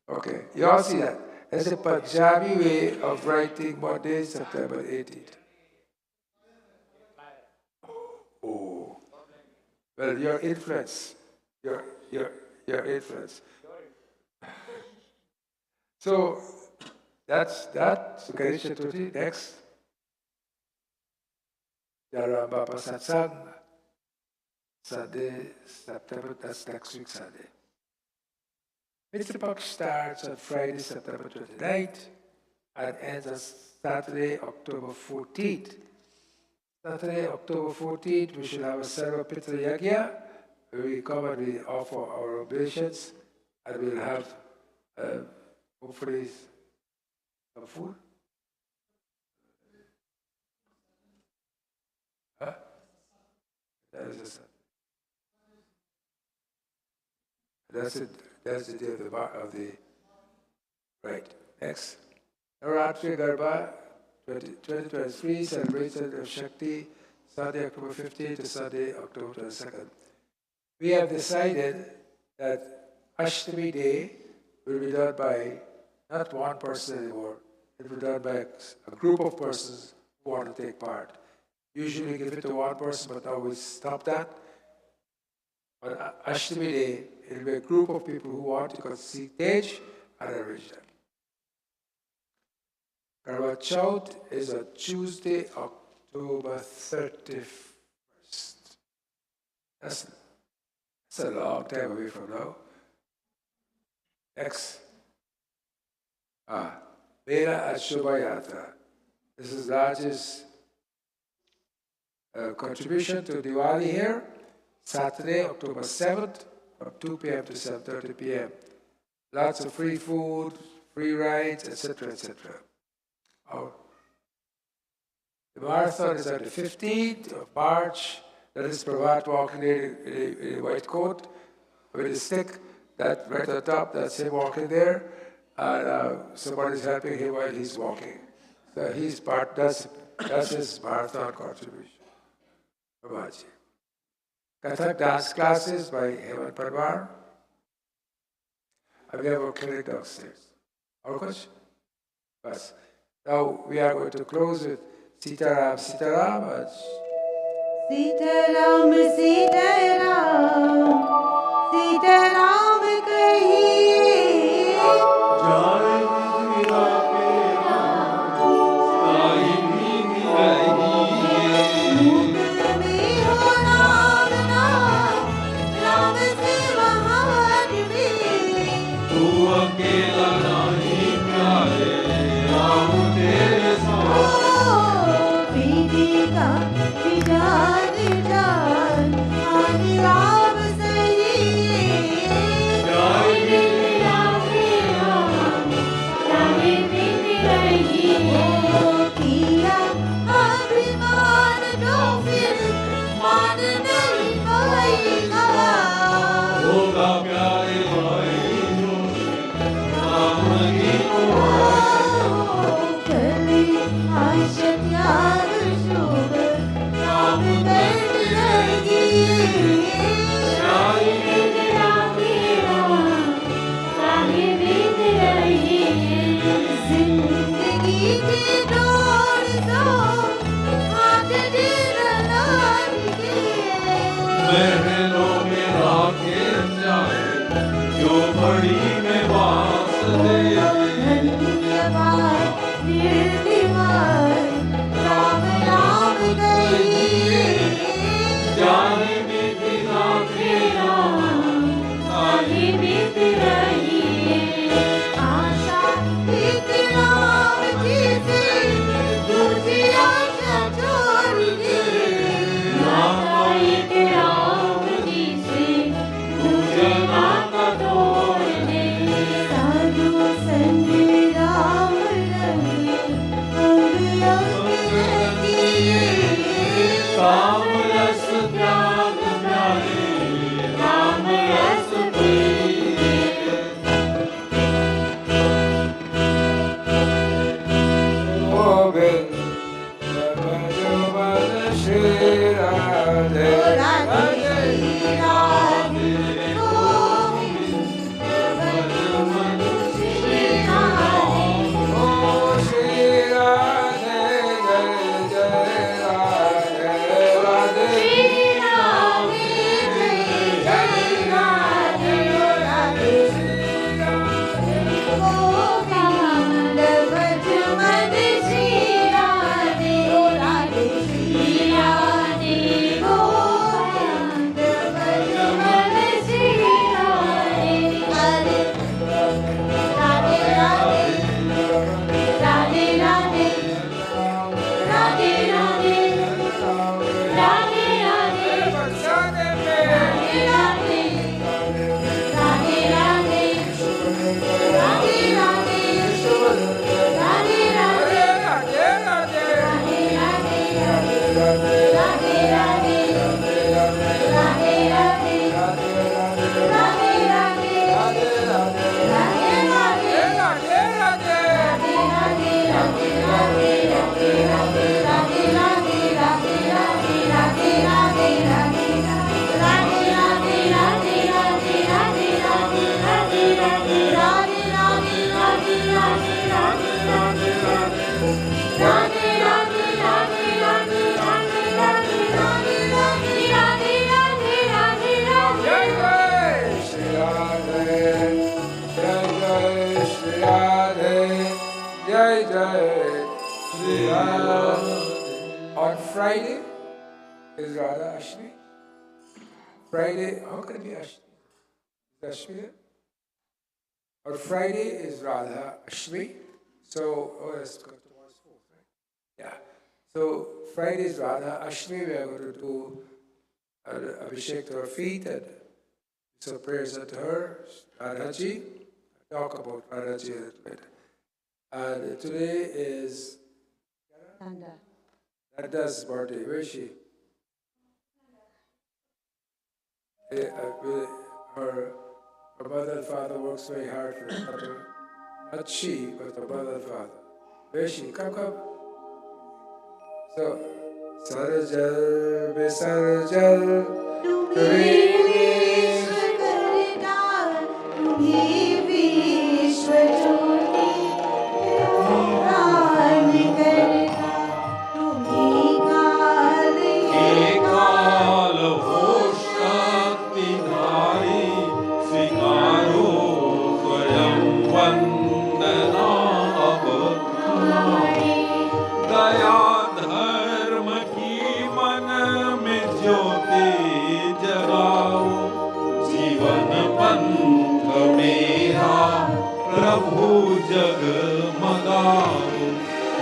Okay, you all see that? That's a Punjabi way of writing Monday, September 18th. Oh, well, your influence, your influence. So that's Ganesh Chaturthi. Next, Dharma Satsang, Sunday, September. That's next week Sunday. Mitra Paksh starts on Friday, September 29th and ends on Saturday, October 14th. Saturday, October 14th, we should have a Sarva Pitra Yagya, where we come and we offer our oblations, and we'll have, hopefully, some food. Huh? That is a, that's it. That's the day of the right. Next. Navaratri Garba 2023 celebration of Shakti, Sunday, October 15th to Sunday, October 22nd. We have decided that Ashtami Day will be done by not one person anymore. It will be done by a group of persons who want to take part. Usually give it to one person, but now we stop that. On Ashtami Day, it will be a group of people who want to go see stage and arrange them. Karwa Chauth is on Tuesday, October 31st. That's a long time away from now. Next. Mela at Shobha Yatra. This is the largest contribution to Diwali here. Saturday, October 7th, from 2 p.m. to 7:30 p.m. Lots of free food, free rides, etc., etc. The marathon is on the 15th of March. That is Pravat walking in a white coat with a stick. That right on top, that's him walking there. And somebody's helping him while he's walking. So he's part, that's his marathon contribution. Prabhatji. Kathak dance classes by Hemant Parwar. And we have a clinic downstairs. Our coach? Yes. Now we are going to close with Sitaram, Sitaram. Sitaram, Sitaram, Sitaram kahiye. Jai Mira Pera, Sai Mini Rahiye. Mukh mein ho Ram naam, Ram se Mahan mein. Tu akela nahi pyare, Ram tere saath. Priti ka vijan vijan, Hari Ram sahiye. Jai Mira Pera, Sai Mini Rahiye. Kiya abhiman jo fir मान नहीं पाएगा. Hoga pyare bhai jo, Ram ki ko. कली आशा प्यार शुभ राम दर्द लगी. Jai Jai Shri Radha. On Friday is Radha Ashmi. Friday, how can it be Ashmi? Is Ashmi there? On Friday is Radha Ashmi. So, oh, that's because tomorrow's 4th, right? Yeah. So, Friday is Radha Ashmi. We are going to do Abhishek to her feet and so prayers to her, Radhaji. Talk about Radhaji a little bit. And today is Nanda's birthday. Where is she? Her mother and father works very hard for her. Not she, but her mother and father. Where is she? Come. So, Sarjal Bisarjal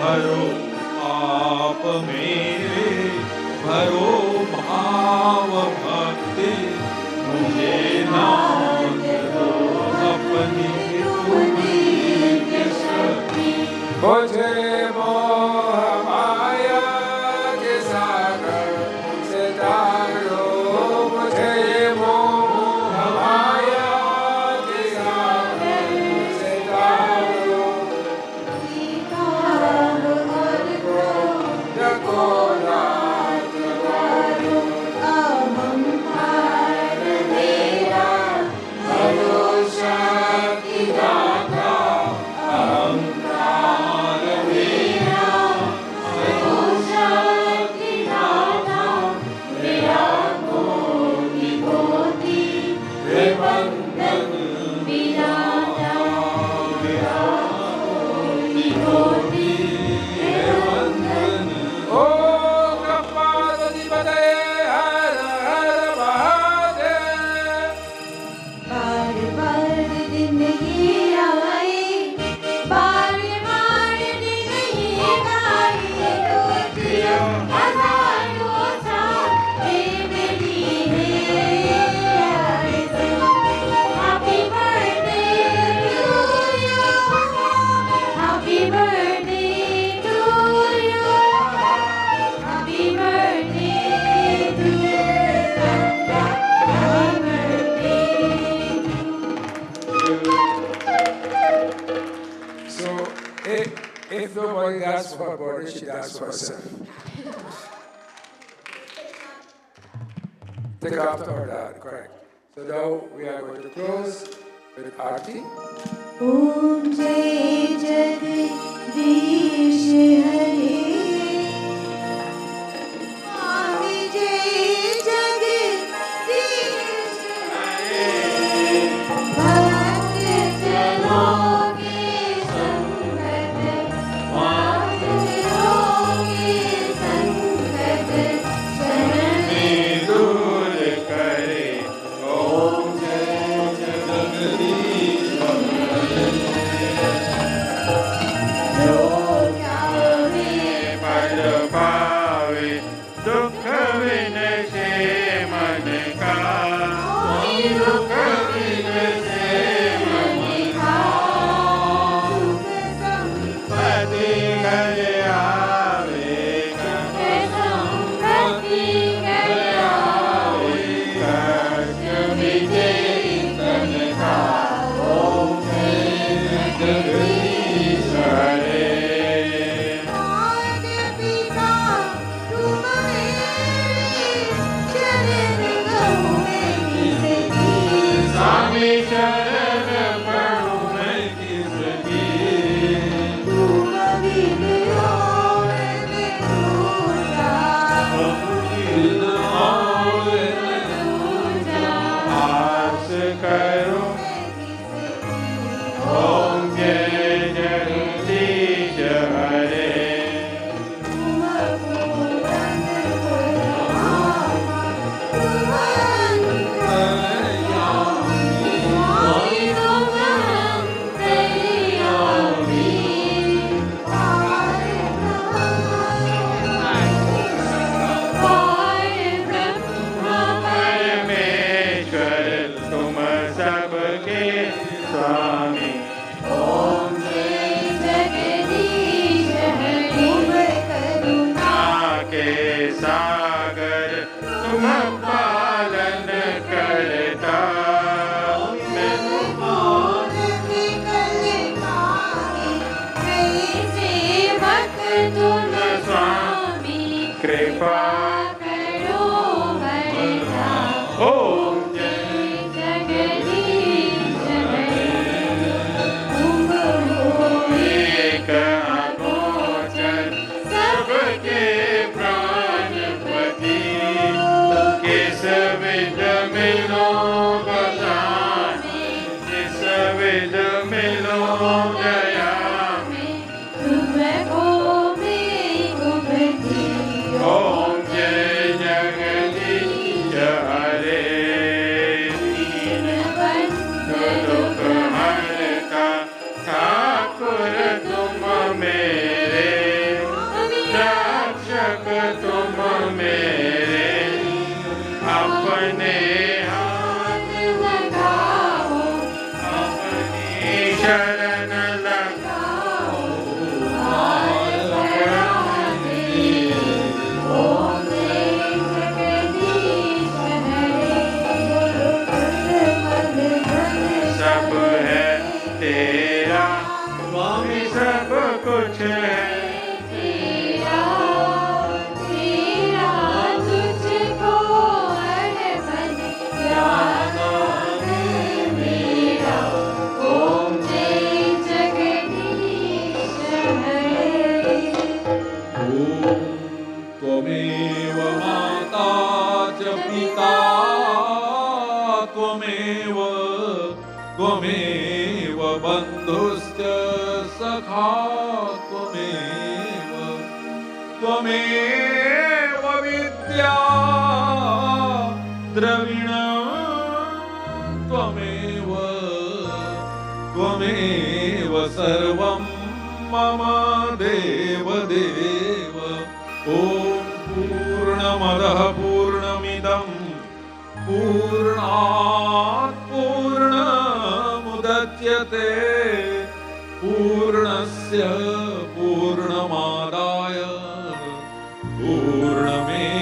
हरो आप मेरे भरो भाव भक्ति मुझे नाम दो अपनी दिव्य शक्ति मुझे मोह माया के सागर से तारो मुझे मोह माया के सागर से तारो If nobody asks for her body, she asks for herself. Take after her dad, correct. So now we are going to close with Aarti. Om Jai Jagdish Hare Swami Jai Jagdish Hare Bhakt Jano ke sangat Bhakt Jano ke sangat Sharan दूर करे ओम जय जगदीश पद पावे दुख विनशे मन का दुख विनशे मन का पति घर आवे पति घर आवे कष्ट विजय तन का ओम जय जगदीश हरे स्वामी शरण पढ़ूं मैं किसकी आस करो ओम जय गया मैं तुमको मैं उभरती ओम जय जगदीश हरे दुख हरता ठाकुर तुम मेरे रक्षक तुम मेरे अपने हाथ लगाओ अपनी शरण लगाओ हाथ बढ़ाते ओम जय जगदीश हरे सब है तेरा स्वामी सब कुछ है तेरा तेरा तुझको अर्पण जाना है मेरा ओम जय जगदीश हरे ॐ त्वमेव माता च पिता त्वमेव बन्धुश्च सखा त्वमेव विद्या द्रविणं त्वमेव सर्वं मम देवदेव ॐ पूर्णमदः पूर्णमिदं पूर्णात् पूर्णमुदच्यते पूर्णस्य पूर्णमादाय पूर्णमेवावशिष्यते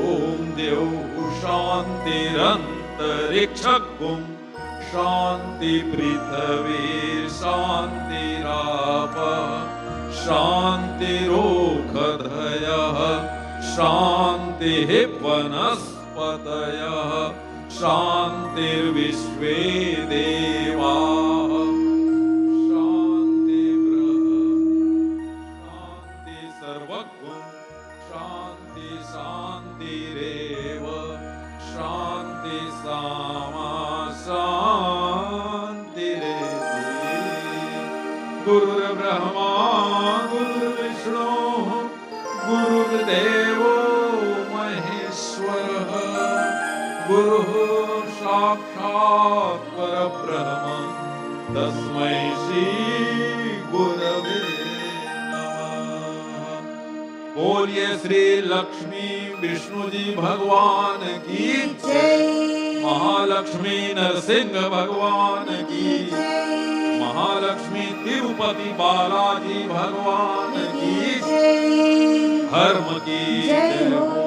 ॐ द्यौः शान्तिरन्तरिक्षगुं शान्ति पृथिवी शान्तिराप शान्तिरोषधयः शान्तिः वनस्पतयः शान्तिर्विश्वे देवाः शान्ति सर्वगुं शान्ति शान्तिरेव शान्ति सामा शान्तिरेति गुरुर्ब्रह्मा गुरुर्विष्णु गुरुर्देवो महेश्वरः गुरुः साक्षात् परब्रह्म तस्मै श्री गुरवे नमः। बोलिए श्री लक्ष्मी विष्णु जी भगवान की जय महालक्ष्मी नरसिंह भगवान की महालक्ष्मी तिरुपति बालाजी भगवान की जय धर्म की जय जय हो।